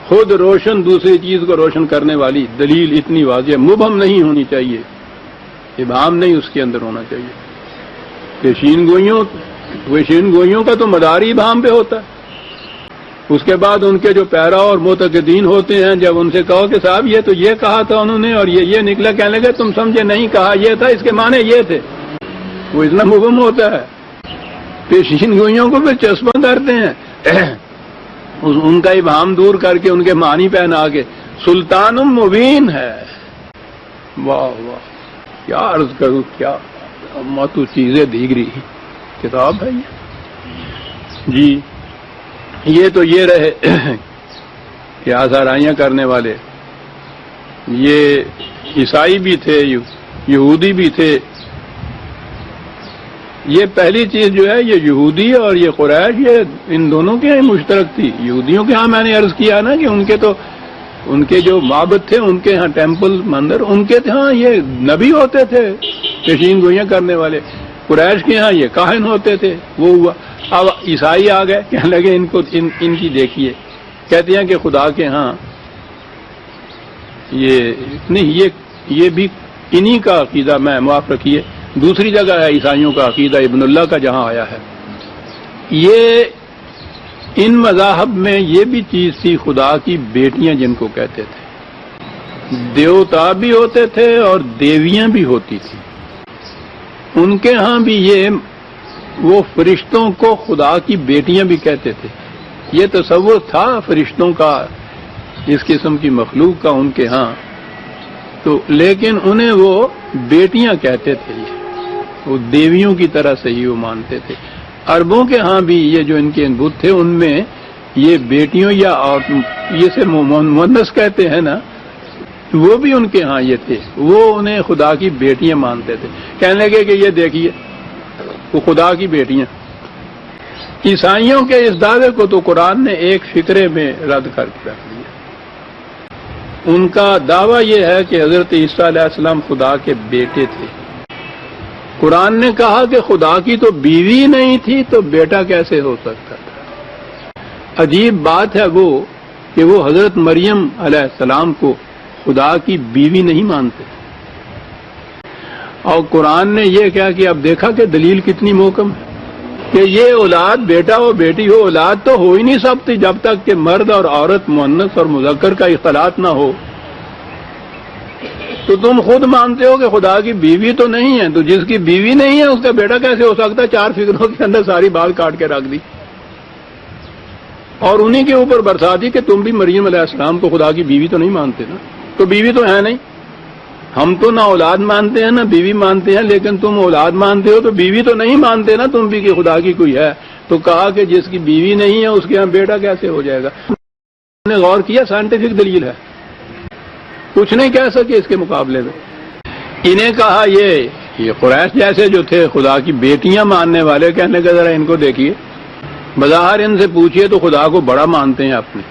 خود روشن، دوسری چیز کو روشن کرنے والی دلیل اتنی واضح، مبہم نہیں ہونی چاہیے، ابہام نہیں اس کے اندر ہونا چاہیے. پیشین گوئیوں کا تو مدار ہی ابہام پہ ہوتا ہے. اس کے بعد ان کے جو پیرا اور معتقدین ہوتے ہیں، جب ان سے کہو کہ صاحب یہ تو یہ کہا تھا انہوں نے اور یہ نکلا، کہنے لگے تم سمجھے نہیں، کہا یہ تھا، اس کے معنی یہ تھے. وہ اتنا مبہم ہوتا ہے. پیشین گوئیوں کو پھر چسپاں کرتے ہیں، ان کا ابہام دور کر کے ان کے معنی پہنا کے سلطان مبین ہے. واہ واہ، کیا عرض کروں، کیا ماتو چیزیں دیگری کتاب ہے یہ. جی یہ تو یہ رہے کہ آزارائیاں کرنے والے. یہ عیسائی بھی تھے، یہودی بھی تھے. یہ پہلی چیز جو ہے یہ یہودی اور یہ قریش، یہ ان دونوں کے ہاں مشترک تھی. یہودیوں کے ہاں میں نے عرض کیا نا کہ ان کے جو معبد تھے، ان کے ہاں ٹیمپل، مندر، ان کے ہاں یہ نبی ہوتے تھے پیشین گوئیاں کرنے والے. قریش کے ہاں یہ کاہن ہوتے تھے. وہ ہوا. اب عیسائی آ گئے، کہنے لگے ان کی دیکھیے، کہتے ہیں کہ خدا کے ہاں یہ نہیں، یہ بھی انہی کا عقیدہ، میں معاف رکھیے دوسری جگہ ہے عیسائیوں کا عقیدہ ابن اللہ کا جہاں آیا ہے. یہ ان مذاہب میں یہ بھی چیز تھی، خدا کی بیٹیاں جن کو کہتے تھے. دیوتا بھی ہوتے تھے اور دیویاں بھی ہوتی تھیں. ان کے ہاں بھی یہ وہ فرشتوں کو خدا کی بیٹیاں بھی کہتے تھے. یہ تصور تھا فرشتوں کا، اس قسم کی مخلوق کا ان کے ہاں. تو لیکن انہیں وہ بیٹیاں کہتے تھے، وہ دیویوں کی طرح سے ہی وہ مانتے تھے۔ عربوں کے ہاں بھی یہ جو ان کے بت تھے ان میں یہ بیٹیوں یا یہ سے مؤنث کہتے ہیں نا، وہ بھی ان کے ہاں یہ تھے، وہ انہیں خدا کی بیٹیاں مانتے تھے۔ کہنے لگے کہ یہ دیکھیے وہ خدا کی بیٹیاں۔ عیسائیوں کے اس دعوے کو تو قرآن نے ایک فقرے میں رد کر کے رکھ دیا۔ ان کا دعویٰ یہ ہے کہ حضرت عیسیٰ علیہ السلام خدا کے بیٹے تھے۔ قرآن نے کہا کہ خدا کی تو بیوی نہیں تھی تو بیٹا کیسے ہو سکتا تھا؟ عجیب بات ہے وہ کہ وہ حضرت مریم علیہ السلام کو خدا کی بیوی نہیں مانتے، اور قرآن نے یہ کہا کہ اب دیکھا کہ دلیل کتنی محکم ہے کہ یہ اولاد بیٹا ہو بیٹی ہو، اولاد تو ہو ہی نہیں سکتی جب تک کہ مرد اور عورت مؤنث اور مذکر کا اختلاط نہ ہو۔ تو تم خود مانتے ہو کہ خدا کی بیوی تو نہیں ہے، تو جس کی بیوی نہیں ہے اس کا بیٹا کیسے ہو سکتا ہے؟ چار فکروں کے اندر ساری بال کاٹ کے رکھ دی اور انہی کے اوپر برسا دی کہ تم بھی مریم علیہ السلام کو خدا کی بیوی تو نہیں مانتے نا، تو بیوی تو ہے نہیں۔ ہم تو نہ اولاد مانتے ہیں نہ بیوی مانتے ہیں، لیکن تم اولاد مانتے ہو تو بیوی تو نہیں مانتے نا تم بھی کہ خدا کی کوئی ہے۔ تو کہا کہ جس کی بیوی نہیں ہے اس کے یہاں بیٹا کیسے ہو جائے گا؟ نے غور کیا، سائنٹیفک دلیل ہے، کچھ نہیں کہہ سکے اس کے مقابلے میں۔ انہیں کہا یہ قریش جیسے جو تھے خدا کی بیٹیاں ماننے والے، کہنے کا ذرا ان کو دیکھیے، بظاہر ان سے پوچھئے تو خدا کو بڑا مانتے ہیں اپنے۔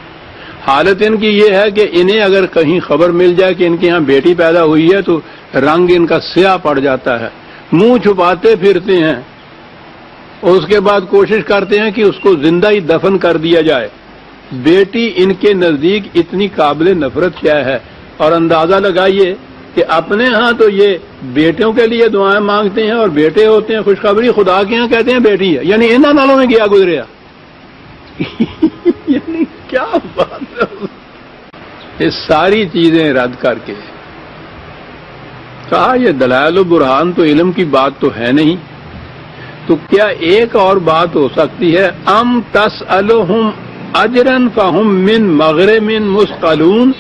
حالت ان کی یہ ہے کہ انہیں اگر کہیں خبر مل جائے کہ ان کے ہاں بیٹی پیدا ہوئی ہے تو رنگ ان کا سیاہ پڑ جاتا ہے، منہ چھپاتے پھرتے ہیں، اور اس کے بعد کوشش کرتے ہیں کہ اس کو زندہ ہی دفن کر دیا جائے۔ بیٹی ان کے نزدیک اتنی قابل نفرت کیا ہے، اور اندازہ لگائیے کہ اپنے ہاں تو یہ بیٹوں کے لیے دعائیں مانگتے ہیں اور بیٹے ہوتے ہیں خوشخبری، خدا کے ہاں کہتے ہیں بیٹی ہے، یعنی انہاں نالوں میں گیا گزریا۔ یعنی کیا بات ہے، یہ ساری چیزیں رد کر کے کہا یہ دلائل و برہان تو علم کی بات تو ہے نہیں، تو کیا ایک اور بات ہو سکتی ہے؟ ام تسألہم اجرا فہم من مغرم مثقلون،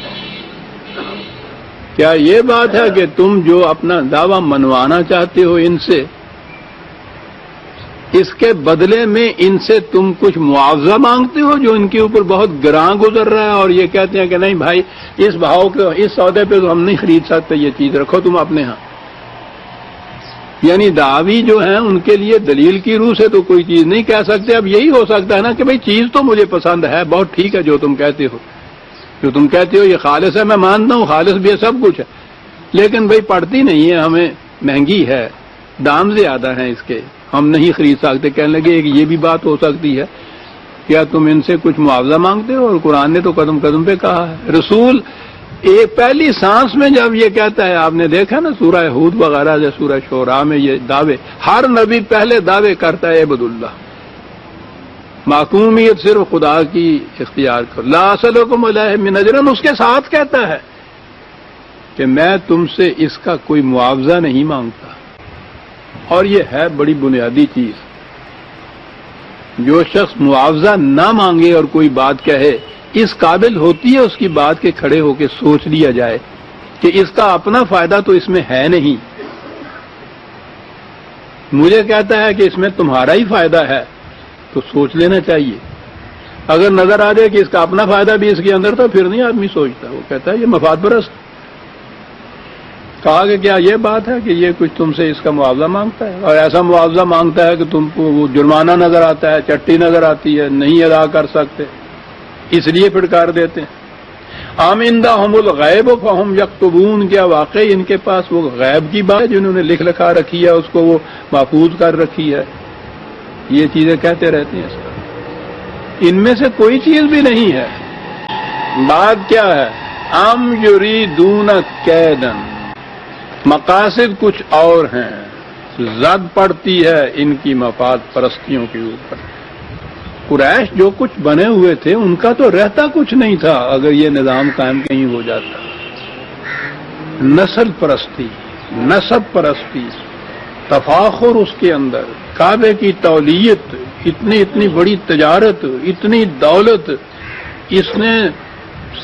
کیا یہ بات ہے کہ تم جو اپنا دعویٰ منوانا چاہتے ہو ان سے، اس کے بدلے میں ان سے تم کچھ معاوضہ مانگتے ہو جو ان کے اوپر بہت گراں گزر رہا ہے، اور یہ کہتے ہیں کہ نہیں بھائی اس بھاؤ کے اس سودے پہ تو ہم نہیں خرید سکتے، یہ چیز رکھو تم اپنے ہاں۔ یعنی دعوی جو ہیں ان کے لیے دلیل کی روح سے تو کوئی چیز نہیں کہہ سکتے۔ اب یہی ہو سکتا ہے نا کہ بھئی چیز تو مجھے پسند ہے، بہت ٹھیک ہے جو تم کہتے ہو، جو تم کہتے ہو یہ خالص ہے، میں مانتا ہوں خالص بھی ہے، سب کچھ ہے، لیکن بھئی پڑتی نہیں ہے، ہمیں مہنگی ہے، دام زیادہ ہیں اس کے، ہم نہیں خرید سکتے۔ کہنے لگے کہ یہ بھی بات ہو سکتی ہے، کیا تم ان سے کچھ معاوضہ مانگتے ہو؟ اور قرآن نے تو قدم قدم پہ کہا ہے۔ رسول ایک پہلی سانس میں جب یہ کہتا ہے، آپ نے دیکھا نا سورہ ہود وغیرہ یا سورہ شعراء میں یہ دعوے، ہر نبی پہلے دعوے کرتا ہے عبد اللہ، معصومیت صرف خدا کی اختیار کر، لا اسألکم علیہ من اجر، اس کے ساتھ کہتا ہے کہ میں تم سے اس کا کوئی معاوضہ نہیں مانگتا۔ اور یہ ہے بڑی بنیادی چیز، جو شخص معاوضہ نہ مانگے اور کوئی بات کہے، اس قابل ہوتی ہے اس کی بات کے کھڑے ہو کے سوچ لیا جائے کہ اس کا اپنا فائدہ تو اس میں ہے نہیں، مجھے کہتا ہے کہ اس میں تمہارا ہی فائدہ ہے، تو سوچ لینا چاہیے۔ اگر نظر آ جائے کہ اس کا اپنا فائدہ بھی اس کے اندر تو پھر نہیں آدمی سوچتا، وہ کہتا ہے یہ مفاد پرست۔ کہا کہ کیا یہ بات ہے کہ یہ کچھ تم سے اس کا معاوضہ مانگتا ہے، اور ایسا معاوضہ مانگتا ہے کہ تم کو وہ جرمانہ نظر آتا ہے، چٹی نظر آتی ہے، نہیں ادا کر سکتے، اس لیے پھٹکار دیتے ہیں۔ ام عندہم الغیب فہم یکتبون، کیا واقعی ان کے پاس وہ غیب کی بات ہے جنہوں نے لکھ لکھا رکھی ہے، اس کو وہ محفوظ کر رکھی ہے؟ یہ چیزیں کہتے رہتے ہیں، ان میں سے کوئی چیز بھی نہیں ہے۔ بات کیا ہے؟ ام یریدون کیدن، مقاصد کچھ اور ہیں، زد پڑتی ہے ان کی مفاد پرستیوں کے اوپر۔ قریش جو کچھ بنے ہوئے تھے ان کا تو رہتا کچھ نہیں تھا اگر یہ نظام قائم کہیں ہو جاتا۔ نسل پرستی، نسب پرستی، تفاخر اس کے اندر، کعبے کی تولیت، اتنی بڑی تجارت، اتنی دولت، اس نے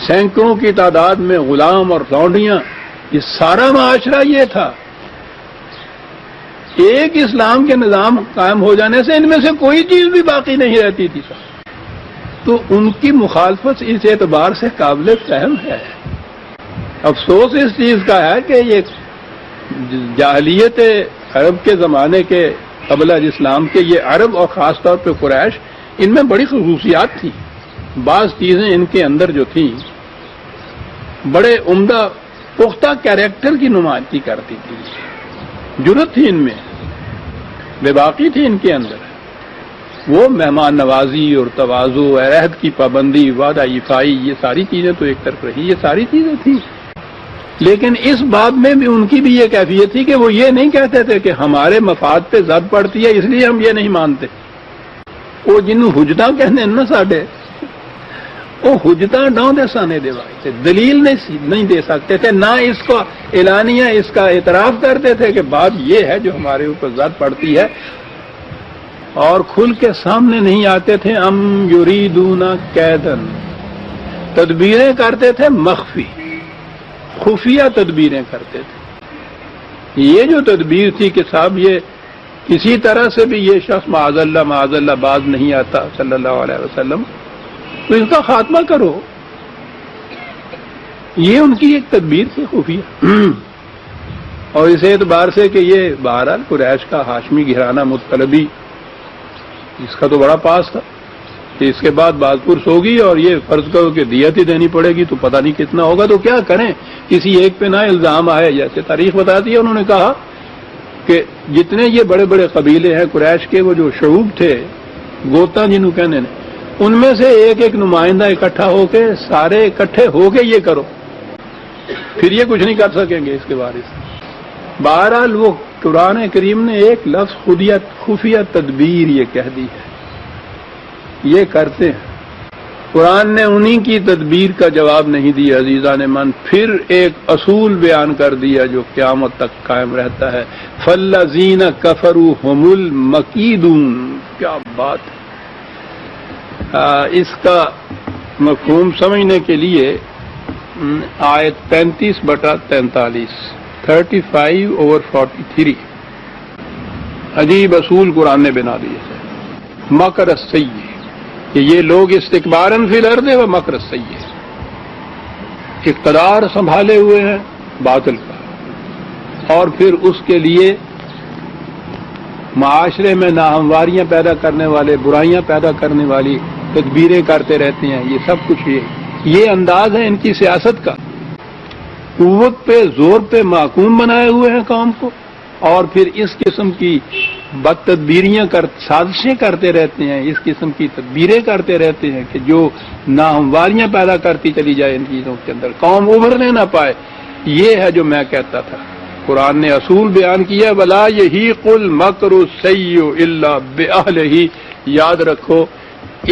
سینکڑوں کی تعداد میں غلام اور لونڈیاں، یہ سارا معاشرہ یہ تھا ایک اسلام کے نظام قائم ہو جانے سے ان میں سے کوئی چیز بھی باقی نہیں رہتی تھی سر. تو ان کی مخالفت اس اعتبار سے قابل فہم ہے. افسوس اس چیز کا ہے کہ یہ جاہلیت عرب کے زمانے کے قبل اسلام کے یہ عرب اور خاص طور پہ قریش، ان میں بڑی خصوصیات تھیں. بعض چیزیں ان کے اندر جو تھیں بڑے عمدہ پختہ کیریکٹر کی نمائندگی کرتی تھی. جرأت تھی ان میں، بے باقی تھی ان کے اندر. وہ مہمان نوازی اور تواضع، عہد کی پابندی، وعدہ ایفائی، یہ ساری چیزیں تو ایک طرف رہی، یہ ساری چیزیں تھیں. لیکن اس بات میں بھی ان کی بھی یہ کیفیت تھی کہ وہ یہ نہیں کہتے تھے کہ ہمارے مفاد پہ زد پڑتی ہے اس لیے ہم یہ نہیں مانتے. وہ جنہوں حجتاں کہنے نا ساڈے، وہ حجتاں ڈاؤں دے سانے دے بھائی تھے، دلیل نہیں دے سکتے تھے، نہ اس کو اعلانیہ اس کا اعتراف کرتے تھے کہ بات یہ ہے جو ہمارے اوپر زد پڑتی ہے، اور کھل کے سامنے نہیں آتے تھے. ام یریدون کیدن، تدبیریں کرتے تھے مخفی، خفیہ تدبیریں کرتے تھے. یہ جو تدبیر تھی کہ صاحب یہ کسی طرح سے بھی یہ شخص معاذ اللہ باز نہیں آتا صلی اللہ علیہ وسلم، تو اس کا خاتمہ کرو. یہ ان کی ایک تدبیر تھی خفیہ. اور اس اعتبار سے کہ یہ بہرحال قریش کا ہاشمی گھرانہ مطلبی، اس کا تو بڑا پاس تھا کہ اس کے بعد بازپرس ہوگی اور یہ فرض کرو کہ دیت ہی دینی پڑے گی تو پتہ نہیں کتنا ہوگا. تو کیا کریں، کسی ایک پہ نہ الزام آئے. جیسے تاریخ بتاتی ہے، انہوں نے کہا کہ جتنے یہ بڑے بڑے قبیلے ہیں قریش کے، وہ جو شعوب تھے، گوتا جنہوں کہنے نے، ان میں سے ایک ایک نمائندہ اکٹھا ہو کے سارے اکٹھے ہو کے یہ کرو، پھر یہ کچھ نہیں کر سکیں گے اس کے وارث. بہرحال وہ قرآن کریم نے ایک لفظ خفیہ تدبیر یہ کہہ دی ہے، یہ کرتے ہیں. قرآن نے انہی کی تدبیر کا جواب نہیں دیا عزیزان من، پھر ایک اصول بیان کر دیا جو قیامت تک قائم رہتا ہے. فالذین کفروا هم المکیدون. کیا بات ہے. اس کا مفہوم سمجھنے کے لیے آیت 35/43 35/43 عجیب اصول قرآن نے بنا دیے ہے. مکر السیئ، کہ یہ لوگ استکباراً فی الارض و مکر السیئ، اقتدار سنبھالے ہوئے ہیں باطل کا، اور پھر اس کے لیے معاشرے میں ناہمواریاں پیدا کرنے والے، برائیاں پیدا کرنے والی تدبیریں کرتے رہتے ہیں. یہ سب کچھ یہ انداز ہے ان کی سیاست کا. قوت پہ زور پہ محکوم بنائے ہوئے ہیں قوم کو، اور پھر اس قسم کی بد تدبیریاں سازشیں کرتے رہتے ہیں، اس قسم کی تدبیریں کرتے رہتے ہیں کہ جو ناہمواریاں پیدا کرتی چلی جائے ان چیزوں کے اندر، قوم ابھرنے نہ پائے. یہ ہے جو میں کہتا تھا. قرآن نے اصول بیان کیا، وَلَا يَحِيقُ الْمَكْرُ السَّيِّئُ إِلَّا بِأَهْلِهِ. یاد رکھو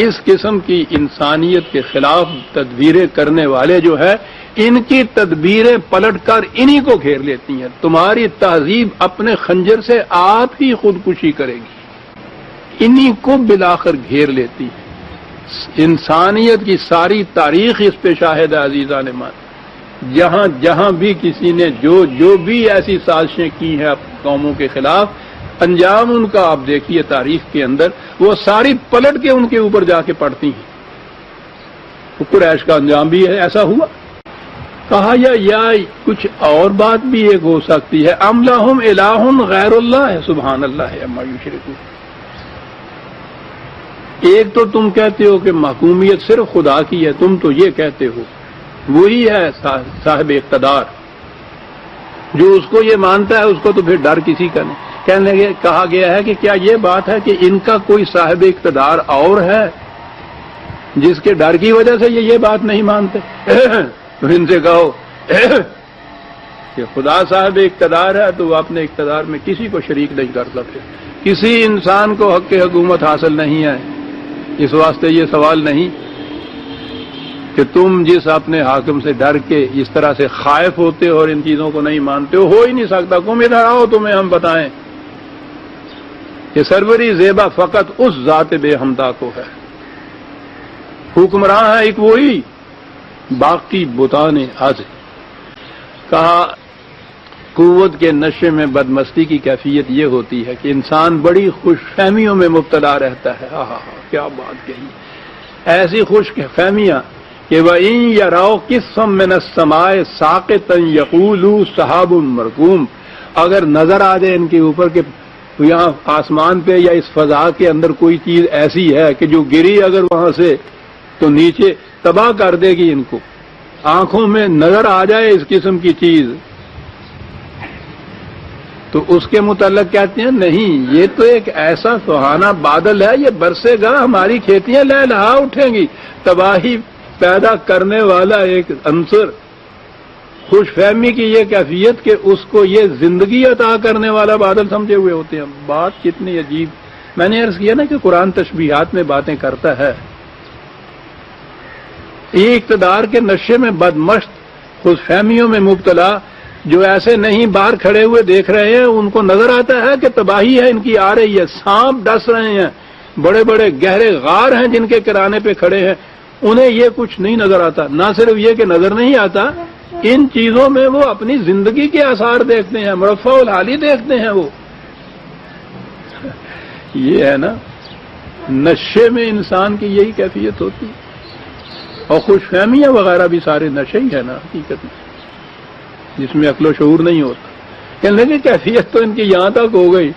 اس قسم کی انسانیت کے خلاف تدبیریں کرنے والے جو ہے، ان کی تدبیریں پلٹ کر انہی کو گھیر لیتی ہیں. تمہاری تہذیب اپنے خنجر سے آپ ہی خودکشی کرے گی، انہی کو بلاخر گھیر لیتی ہے. انسانیت کی ساری تاریخ اس پہ شاہد ہے عزیزان من. جہاں جہاں بھی کسی نے جو بھی ایسی سازشیں کی ہیں قوموں کے خلاف، انجام ان کا آپ دیکھیے تاریخ کے اندر، وہ ساری پلٹ کے ان کے اوپر جا کے پڑتی ہیں. قریش کا انجام بھی ہے ایسا ہوا. کہا یا کچھ اور بات بھی ایک ہو سکتی ہے، ام لہم الہ غیر اللہ، سبحان اللہ عما یشرکون. ایک تو تم کہتے ہو کہ محکومیت صرف خدا کی ہے، تم تو یہ کہتے ہو وہی ہے صاحب اقتدار. جو اس کو یہ مانتا ہے اس کو تو پھر ڈر کسی کا نہیں. کہا گیا ہے کہ کیا یہ بات ہے کہ ان کا کوئی صاحب اقتدار اور ہے جس کے ڈر کی وجہ سے یہ بات نہیں مانتے؟ تو ان سے کہو کہ خدا صاحب اقتدار ہے تو وہ اپنے اقتدار میں کسی کو شریک نہیں کر سکتے. کسی انسان کو حق حکومت حاصل نہیں ہے. اس واسطے یہ سوال نہیں کہ تم جس اپنے حاکم سے ڈر کے اس طرح سے خائف ہوتے ہو اور ان چیزوں کو نہیں مانتے ہو ہی نہیں سکتا. تم ادھر آؤ تمہیں ہم بتائیں کہ سروری زیبا فقط اس ذات بے حمدہ کو ہے. حکمراں ہے ایک وہی، باقی بتانے آج. کہا قوت کے نشے میں بدمستی کی کیفیت یہ ہوتی ہے کہ انسان بڑی خوش فہمیوں میں مبتلا رہتا ہے. کیا بات کہی, ایسی خوش فہمیاں کہ وَإِن يَرَوْا قِسْفًا مِّنَ السَّمَاءِ سَاقِطًا يَقُولُوا سَحَابٌ مَّرْكُومٌ, اگر نظر آ جائے ان کے اوپر کہ یہاں آسمان پہ یا اس فضا کے اندر کوئی چیز ایسی ہے کہ جو گری اگر وہاں سے تو نیچے تباہ کر دے گی ان کو, آنکھوں میں نظر آ جائے اس قسم کی چیز, تو اس کے متعلق کہتے ہیں نہیں, یہ تو ایک ایسا سہانا بادل ہے, یہ برسے گا, ہماری کھیتیاں لہلہا اٹھیں گی. تباہی پیدا کرنے والا ایک عنصر, خوش فہمی کی یہ کیفیت کہ اس کو یہ زندگی عطا کرنے والا بادل سمجھے ہوئے ہوتے ہیں. بات کتنی عجیب. میں نے عرض کیا نا کہ قرآن تشبیہات میں باتیں کرتا ہے. یہ اقتدار کے نشے میں بدمست, خوش فہمیوں میں مبتلا, جو ایسے نہیں باہر کھڑے ہوئے دیکھ رہے ہیں, ان کو نظر آتا ہے کہ تباہی ہے ان کی آ رہی ہے, سانپ ڈس رہے ہیں, بڑے بڑے گہرے غار ہیں جن کے کرانے پہ کھڑے ہیں, انہیں یہ کچھ نہیں نظر آتا. نہ صرف یہ کہ نظر نہیں آتا, ان چیزوں میں وہ اپنی زندگی کے آثار دیکھتے ہیں, مرفع الحالی دیکھتے ہیں. وہ یہ ہے نا, نشے میں انسان کی یہی کیفیت ہوتی ہے. اور خوش فہمیاں وغیرہ بھی سارے نشے ہی ہے نا حقیقت میں, جس میں عقل و شعور نہیں ہوتا. کہنے کی کیفیت تو ان کی یہاں تک ہو گئی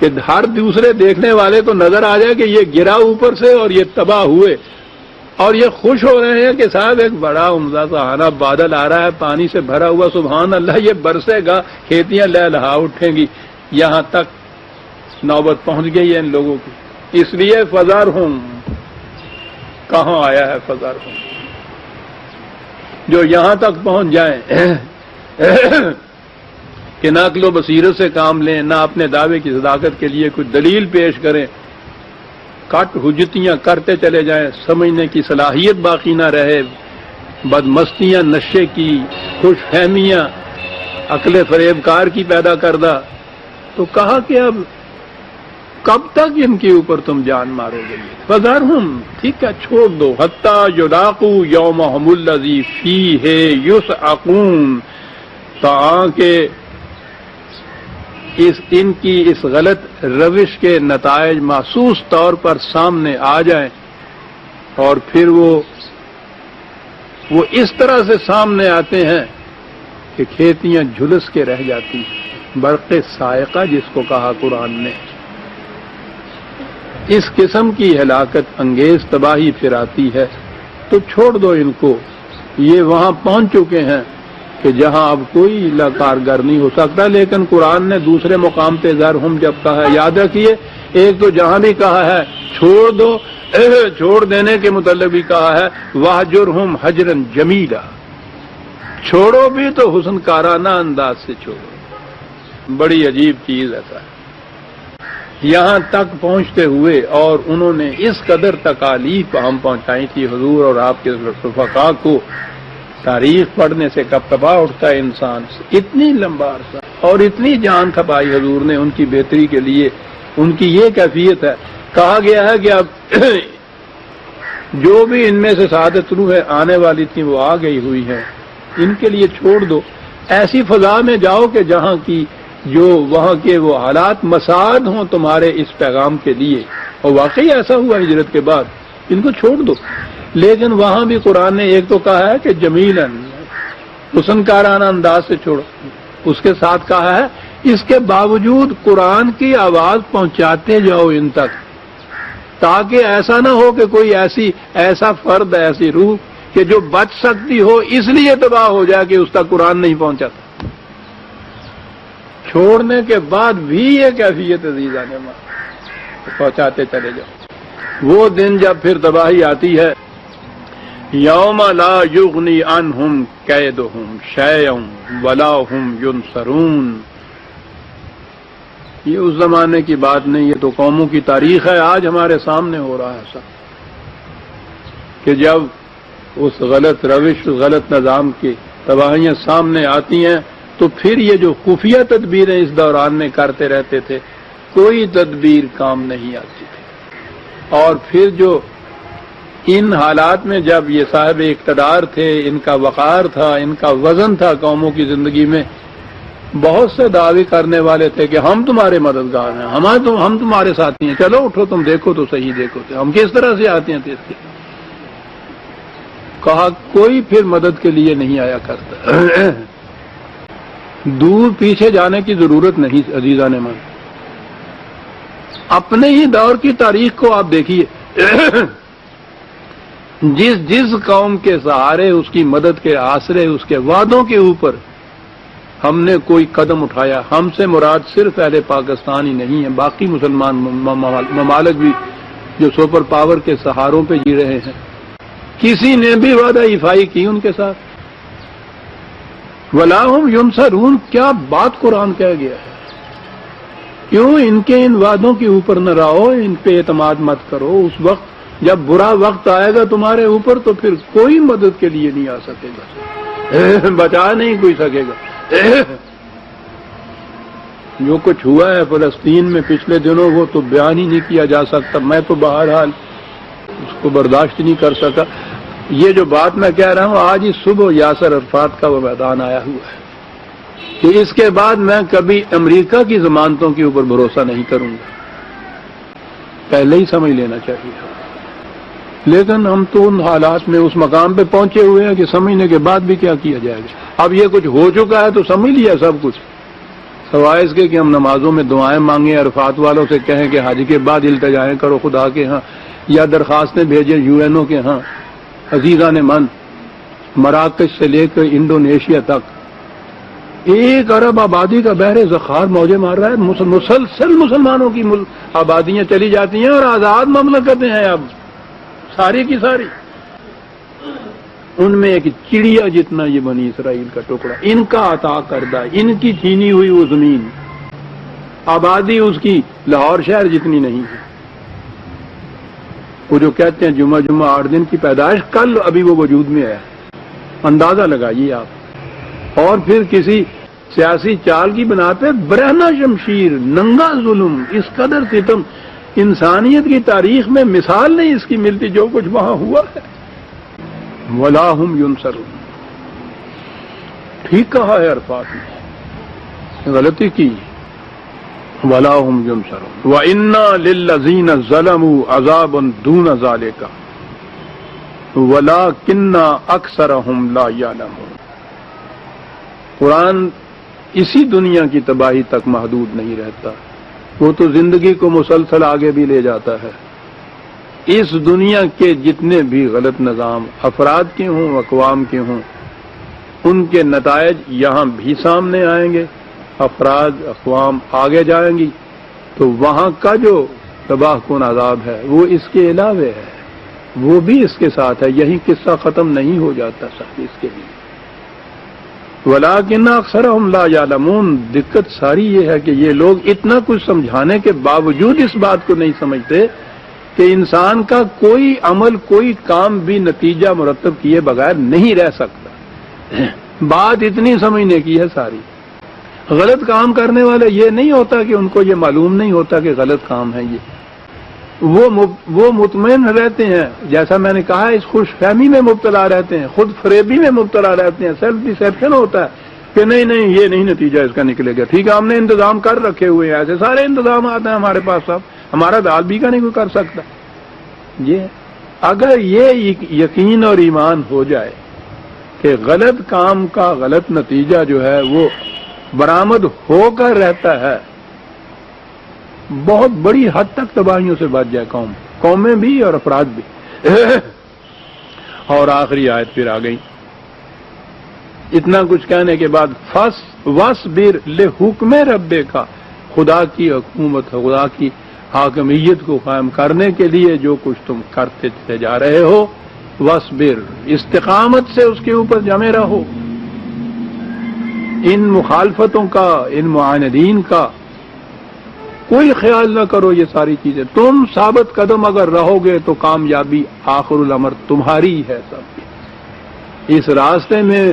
کہ ہر دوسرے دیکھنے والے کو نظر آ جائے کہ یہ گرا اوپر سے اور یہ تباہ ہوئے, اور یہ خوش ہو رہے ہیں کہ صاحب ایک بڑا عمدہ سہانا بادل آ رہا ہے پانی سے بھرا ہوا, سبحان اللہ, یہ برسے گا, کھیتیاں لہلہا اٹھیں گی. یہاں تک نوبت پہنچ گئی ہے ان لوگوں کی. اس لیے فذرہم, کہاں آیا ہے فذرہم, جو یہاں تک پہنچ جائیں کہ نہ عقل و بصیرت سے کام لیں, نہ اپنے دعوے کی صداقت کے لیے کوئی دلیل پیش کریں, کٹ حجتیاں کرتے چلے جائیں, سمجھنے کی صلاحیت باقی نہ رہے, بدمستیاں نشے کی, خوش فہمیاں عقل فریب کار کی پیدا کردہ. تو کہا کہ اب کب تک ان کے اوپر تم جان مارو گے؟ فذرہم, ٹھیک ہے چھوڑ دو, حتی یلاقوا یومہم الذی فیہ یصعقون, تاکہ ان کی اس غلط روش کے نتائج محسوس طور پر سامنے آ جائیں, اور پھر وہ اس طرح سے سامنے آتے ہیں کہ کھیتیاں جھلس کے رہ جاتی ہیں. برق صاعقہ جس کو کہا قرآن نے, اس قسم کی ہلاکت انگیز تباہی پھر آتی ہے. تو چھوڑ دو ان کو, یہ وہاں پہنچ چکے ہیں کہ جہاں اب کوئی کارگر نہیں ہو سکتا. لیکن قرآن نے دوسرے مقام پہ ذرہم جب کہا ہے, یاد رکھیے, ایک تو جہاں بھی کہا ہے چھوڑ دو, چھوڑ دینے کے متعلق بھی کہا ہے وَہْجُرْہُمْ حَجْرًا جَمِيلًا, چھوڑو بھی تو حسن کارانہ انداز سے چھوڑو. بڑی عجیب چیز ہے. یہاں تک پہنچتے ہوئے, اور انہوں نے اس قدر تکالیف ہم پہنچائی تھی حضور اور آپ کے رفقاء کو, تاریخ پڑھنے سے کب کبا اٹھتا ہے انسان سے. اتنی لمبا عرصہ اور اتنی جان کھپائی حضور نے ان کی بہتری کے لیے. ان کی یہ کیفیت ہے, کہا گیا ہے کہ اب جو بھی ان میں سے سعادت روح آنے والی تھی وہ آ گئی ہوئی ہیں, ان کے لیے چھوڑ دو. ایسی فضا میں جاؤ کہ جہاں کی جو وہاں کے وہ حالات مساعد ہوں تمہارے اس پیغام کے لیے. اور واقعی ایسا ہوا ہجرت کے بعد, ان کو چھوڑ دو. لیکن وہاں بھی قرآن نے ایک تو کہا ہے کہ جمیلاً, حسن کارانہ انداز سے چھوڑو, اس کے ساتھ کہا ہے اس کے باوجود قرآن کی آواز پہنچاتے جاؤ ان تک, تاکہ ایسا نہ ہو کہ کوئی ایسا فرد, ایسی روح کہ جو بچ سکتی ہو اس لیے تباہ ہو جائے کہ اس تک قرآن نہیں پہنچاتا. چھوڑنے کے بعد بھی یہ کیفیت عزیزاں نے پہنچاتے چلے جاؤ. وہ دن جب پھر تباہی آتی ہے, یوم لا یغنی عنہم کیدہم شیئا ولا ہم ینصرون. یہ اس زمانے کی بات نہیں, یہ تو قوموں کی تاریخ ہے. آج ہمارے سامنے ہو رہا ہے ایسا کہ جب اس غلط روش, غلط نظام کی تباہیاں سامنے آتی ہیں, تو پھر یہ جو خفیہ تدبیریں اس دوران میں کرتے رہتے تھے, کوئی تدبیر کام نہیں آتی تھی. اور پھر جو ان حالات میں جب یہ صاحب اقتدار تھے, ان کا وقار تھا, ان کا وزن تھا قوموں کی زندگی میں, بہت سے دعوے کرنے والے تھے کہ ہم تمہارے مددگار ہیں، ہم تمہارے ساتھی ہیں، چلو اٹھو تم دیکھو تو صحیح، دیکھو تو ہم کس طرح سے آتے ہیں تیرے۔ کہا کوئی پھر مدد کے لیے نہیں آیا کرتا، دور پیچھے جانے کی ضرورت نہیں عزیزان من۔ اپنے ہی دور کی تاریخ کو آپ دیکھیے، جس قوم کے سہارے، اس کی مدد کے آسرے، اس کے وعدوں کے اوپر ہم نے کوئی قدم اٹھایا، ہم سے مراد صرف اہل پاکستان ہی نہیں ہے، باقی مسلمان ممالک بھی جو سپر پاور کے سہاروں پہ جی رہے ہیں، کسی نے بھی وعدہ ایفائی کی ان کے ساتھ؟ وَلَا هُمْ يُنصَرُونَ، کیا بات قرآن کہہ گیا ہے؟ کیوں ان کے ان وعدوں کے اوپر نہ رہو، ان پہ اعتماد مت کرو۔ اس وقت جب برا وقت آئے گا تمہارے اوپر تو پھر کوئی مدد کے لیے نہیں آ سکے گا، بچا نہیں کوئی سکے گا۔ جو کچھ ہوا ہے فلسطین میں پچھلے دنوں وہ تو بیان ہی نہیں کیا جا سکتا، میں تو بہرحال اس کو برداشت نہیں کر سکا۔ یہ جو بات میں کہہ رہا ہوں، آج ہی صبح یاسر عرفات کا وہ میدان آیا ہوا ہے کہ اس کے بعد میں کبھی امریکہ کی ضمانتوں کے اوپر بھروسہ نہیں کروں گا، پہلے ہی سمجھ لینا چاہیے۔ لیکن ہم تو ان حالات میں اس مقام پہ پہنچے ہوئے ہیں کہ سمجھنے کے بعد بھی کیا کیا جائے گا۔ اب یہ کچھ ہو چکا ہے تو سمجھ لیا سب کچھ، سوائے اس کے کہ ہم نمازوں میں دعائیں مانگیں، عرفات والوں سے کہیں کہ حج کے بعد التجائیں کرو خدا کے ہاں، یا درخواستیں بھیجیں UN کے ہاں۔ عزیزان من، مراکش سے لے کر انڈونیشیا تک 1 ارب آبادی کا بحر ذخار موجیں مار رہا ہے، مسلسل مسلمانوں کی آبادیاں چلی جاتی ہیں اور آزاد مملکتیں ہیں اب ساری کی ساری۔ ان میں ایک چڑیا جتنا یہ بنی اسرائیل کا ٹکڑا، ان کا عطا کردہ، ان کی چھینی ہوئی وہ زمین، آبادی اس کی لاہور شہر جتنی نہیں ہے۔ وہ جو کہتے ہیں جمعہ 8 دن کی پیدائش، کل ابھی وہ وجود میں ہے، اندازہ لگائیے آپ۔ اور پھر کسی سیاسی چال کی بنا پہ برہنہ شمشیر، ننگا ظلم، اس قدر ستم، انسانیت کی تاریخ میں مثال نہیں اس کی ملتی جو کچھ وہاں ہوا ہے۔ وَلَا هُمْ يُنصَرُونَ، ٹھیک کہا ہے عرفات نے، غلطی کی۔ وَلَا هُمْ يُنصَرُونَ وَإِنَّا لِلَّذِينَ ظَلَمُوا عَذَابٌ دُونَ ذَلِكَ وَلَكِنَّ أَكْثَرَهُمْ لَا يَعْلَمُونَ۔ قرآن اسی دنیا کی تباہی تک محدود نہیں رہتا، وہ تو زندگی کو مسلسل آگے بھی لے جاتا ہے۔ اس دنیا کے جتنے بھی غلط نظام افراد کے ہوں، اقوام کے ہوں، ان کے نتائج یہاں بھی سامنے آئیں گے، افراد اقوام آگے جائیں گی تو وہاں کا جو تباہ کن عذاب ہے وہ اس کے علاوہ ہے، وہ بھی اس کے ساتھ ہے، یہی قصہ ختم نہیں ہو جاتا صاحب اس کے لیے۔ وَلَٰكِنَّ أَكْثَرَهُمْ لَا يَعْلَمُونَ، دقت ساری یہ ہے کہ یہ لوگ اتنا کچھ سمجھانے کے باوجود اس بات کو نہیں سمجھتے کہ انسان کا کوئی عمل، کوئی کام بھی نتیجہ مرتب کیے بغیر نہیں رہ سکتا۔ بات اتنی سمجھنے کی ہے ساری۔ غلط کام کرنے والے یہ نہیں ہوتا کہ ان کو یہ معلوم نہیں ہوتا کہ غلط کام ہے یہ، وہ مطمئن رہتے ہیں، جیسا میں نے کہا اس خوش فہمی میں مبتلا رہتے ہیں، خود فریبی میں مبتلا رہتے ہیں، سیلف ڈسیپشن ہوتا ہے کہ نہیں یہ نہیں نتیجہ اس کا نکلے گا، ٹھیک ہے ہم نے انتظام کر رکھے ہوئے ہیں، ایسے سارے انتظامات ہیں ہمارے پاس، صاحب ہمارا دال بھی کا نہیں کوئی کر سکتا۔ یہ اگر یہ یقین اور ایمان ہو جائے کہ غلط کام کا غلط نتیجہ جو ہے وہ برآمد ہو کر رہتا ہے، بہت بڑی حد تک تباہیوں سے بچ جائے قومیں بھی اور افراد بھی۔ اور آخری آیت پھر آ گئی، اتنا کچھ کہنے کے بعد وَاصْبِرْ لِحُکْمِ رَبِّکَ، خدا کی حکومت، خدا کی حاکمیت کو قائم کرنے کے لیے جو کچھ تم کرتے چلے جا رہے ہو، وَاصْبِرْ، استقامت سے اس کے اوپر جمے رہو، ان مخالفتوں کا، ان معاندین کا کوئی خیال نہ کرو، یہ ساری چیزیں تم ثابت قدم اگر رہو گے تو کامیابی آخر الامر تمہاری ہے۔ سب اس راستے میں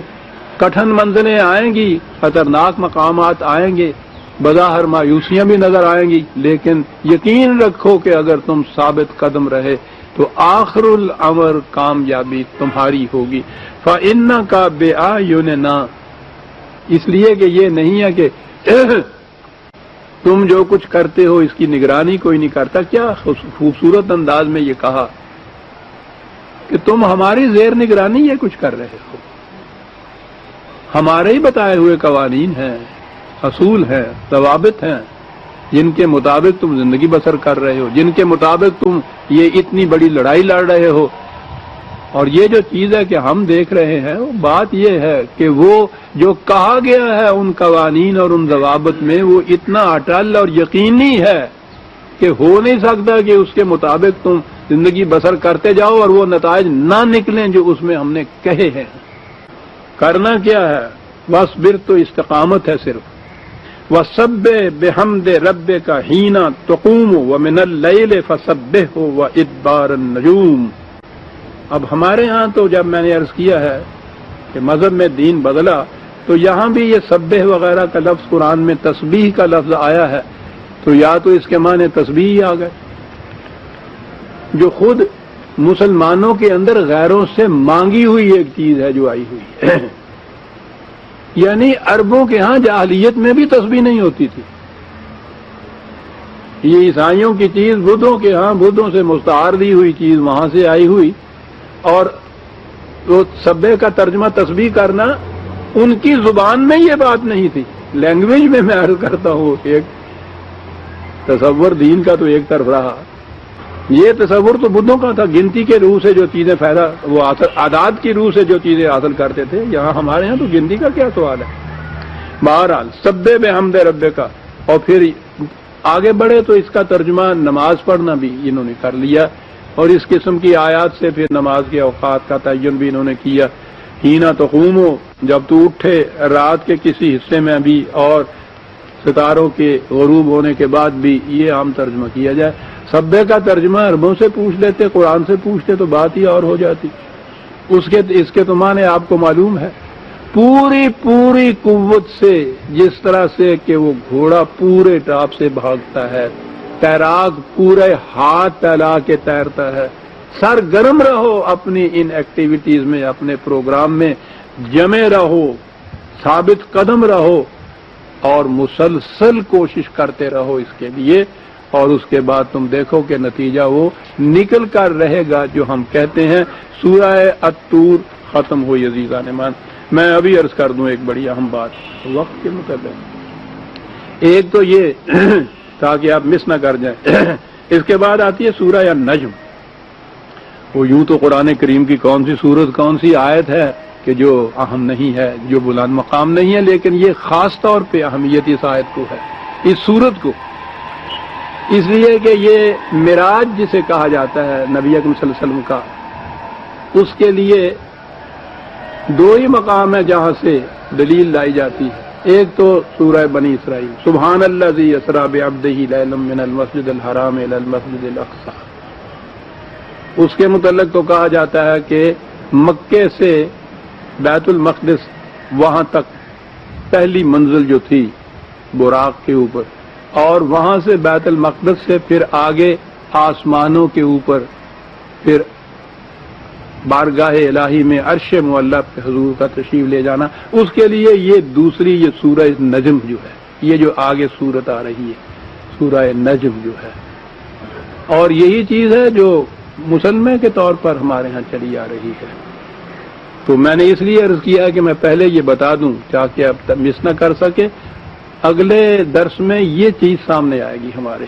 کٹھن منزلیں آئیں گی، خطرناک مقامات آئیں گے، بظاہر مایوسیاں بھی نظر آئیں گی، لیکن یقین رکھو کہ اگر تم ثابت قدم رہے تو آخر الامر کامیابی تمہاری ہوگی۔ فَإِنَّكَ بِأَعْيُنِنَا، اس لیے کہ یہ نہیں ہے کہ تم جو کچھ کرتے ہو اس کی نگرانی کوئی نہیں کرتا. کیا خوبصورت انداز میں یہ کہا کہ تم ہماری زیر نگرانی یہ کچھ کر رہے ہو. ہمارے ہی بتائے ہوئے قوانین ہیں، اصول ہیں، ضوابط ہیں، جن کے مطابق تم زندگی بسر کر رہے ہو، جن کے مطابق تم یہ اتنی بڑی لڑائی لڑ رہے ہو. اور یہ جو چیز ہے کہ ہم دیکھ رہے ہیں، بات یہ ہے کہ وہ جو کہا گیا ہے ان قوانین اور ان ضوابط میں وہ اتنا اٹل اور یقینی ہے کہ ہو نہیں سکتا کہ اس کے مطابق تم زندگی بسر کرتے جاؤ اور وہ نتائج نہ نکلیں جو اس میں ہم نے کہے ہیں. کرنا کیا ہے؟ وَاصْبِرْ تو استقامت ہے صرف. وَسَبِّحْ بِحَمْدِ رَبِّكَ حِينَ تُقُومُ وَمِنَ اللَّيْلِ فَسَبِّحْهُ وَإِدْبَارَ النُّجُومِ. اب ہمارے ہاں تو جب میں نے عرض کیا ہے کہ مذہب میں دین بدلا تو یہاں بھی یہ سبح وغیرہ کا لفظ قرآن میں تسبیح کا لفظ آیا ہے تو یا تو اس کے معنی تسبیح ہی آ گئے جو خود مسلمانوں کے اندر غیروں سے مانگی ہوئی ایک چیز ہے جو آئی ہوئی ہے. یعنی عربوں کے ہاں جاہلیت میں بھی تسبیح نہیں ہوتی تھی. یہ عیسائیوں کی چیز بدھوں کے ہاں بدھوں سے مستعار دی ہوئی چیز وہاں سے آئی ہوئی. اور وہ سبح کا ترجمہ تسبیح کرنا ان کی زبان میں یہ بات نہیں تھی. لینگویج میں عرض کرتا ہوں ایک تصور دین کا تو ایک طرف رہا. یہ تصور تو بدھوں کا تھا، گنتی کے روح سے جو چیزیں فائدہ وہ عادات کی روح سے جو چیزیں حاصل کرتے تھے. یہاں ہمارے ہاں تو گنتی کا کیا سوال ہے. بہرحال سبح بحمد رب کا. اور پھر آگے بڑھے تو اس کا ترجمہ نماز پڑھنا بھی انہوں نے کر لیا اور اس قسم کی آیات سے پھر نماز کے اوقات کا تعین بھی انہوں نے کیا. ہینا تقومو جب تو اٹھے رات کے کسی حصے میں بھی اور ستاروں کے غروب ہونے کے بعد بھی یہ عام ترجمہ کیا جائے. سبح کا ترجمہ عربوں سے پوچھ لیتے، قرآن سے پوچھتے تو بات ہی اور ہو جاتی. اس کے تو معنی آپ کو معلوم ہے. پوری قوت سے، جس طرح سے کہ وہ گھوڑا پورے ٹاپ سے بھاگتا ہے، تیراک پورے ہاتھ پھیلا کے تیرتا ہے. سرگرم رہو اپنی ان ایکٹیویٹیز میں، اپنے پروگرام میں جمے رہو، ثابت قدم رہو اور مسلسل کوشش کرتے رہو اس کے لیے. اور اس کے بعد تم دیکھو کہ نتیجہ وہ نکل کر رہے گا جو ہم کہتے ہیں. سورہ الطور ختم ہوئی عزیزان مان. میں ابھی عرض کر دوں ایک بڑی اہم بات وقت کے مطابق. ایک تو یہ تاکہ آپ مس نہ کر جائیں. اس کے بعد آتی ہے سورہ النجم. وہ یوں تو قرآن کریم کی کون سی سورت کون سی آیت ہے کہ جو اہم نہیں ہے، جو بلند مقام نہیں ہے، لیکن یہ خاص طور پہ اہمیت اس آیت کو ہے، اس سورت کو. اس لیے کہ یہ معراج جسے کہا جاتا ہے نبی اکرم صلی اللہ علیہ وسلم کا، اس کے لیے دو ہی مقام ہے جہاں سے دلیل لائی جاتی ہے. ایک تو سورہ بنی اسرائیل، سبحان الذی اسری بعبدہ لیلا من المسجد الحرام الی المسجد الاقصی. اس کے متعلق تو کہا جاتا ہے کہ مکے سے بیت المقدس وہاں تک پہلی منزل جو تھی براق کے اوپر، اور وہاں سے بیت المقدس سے پھر آگے آسمانوں کے اوپر پھر بارگاہ الہی میں عرش معلیٰ پہ حضور کا تشریف لے جانا. اس کے لیے یہ دوسری یہ سورہ نجم جو ہے، یہ جو آگے سورت آ رہی ہے سورہ نجم جو ہے، اور یہی چیز ہے جو مسلمے کے طور پر ہمارے ہاں چلی آ رہی ہے. تو میں نے اس لیے عرض کیا کہ میں پہلے یہ بتا دوں تاکہ اب مس نہ کر سکے. اگلے درس میں یہ چیز سامنے آئے گی ہمارے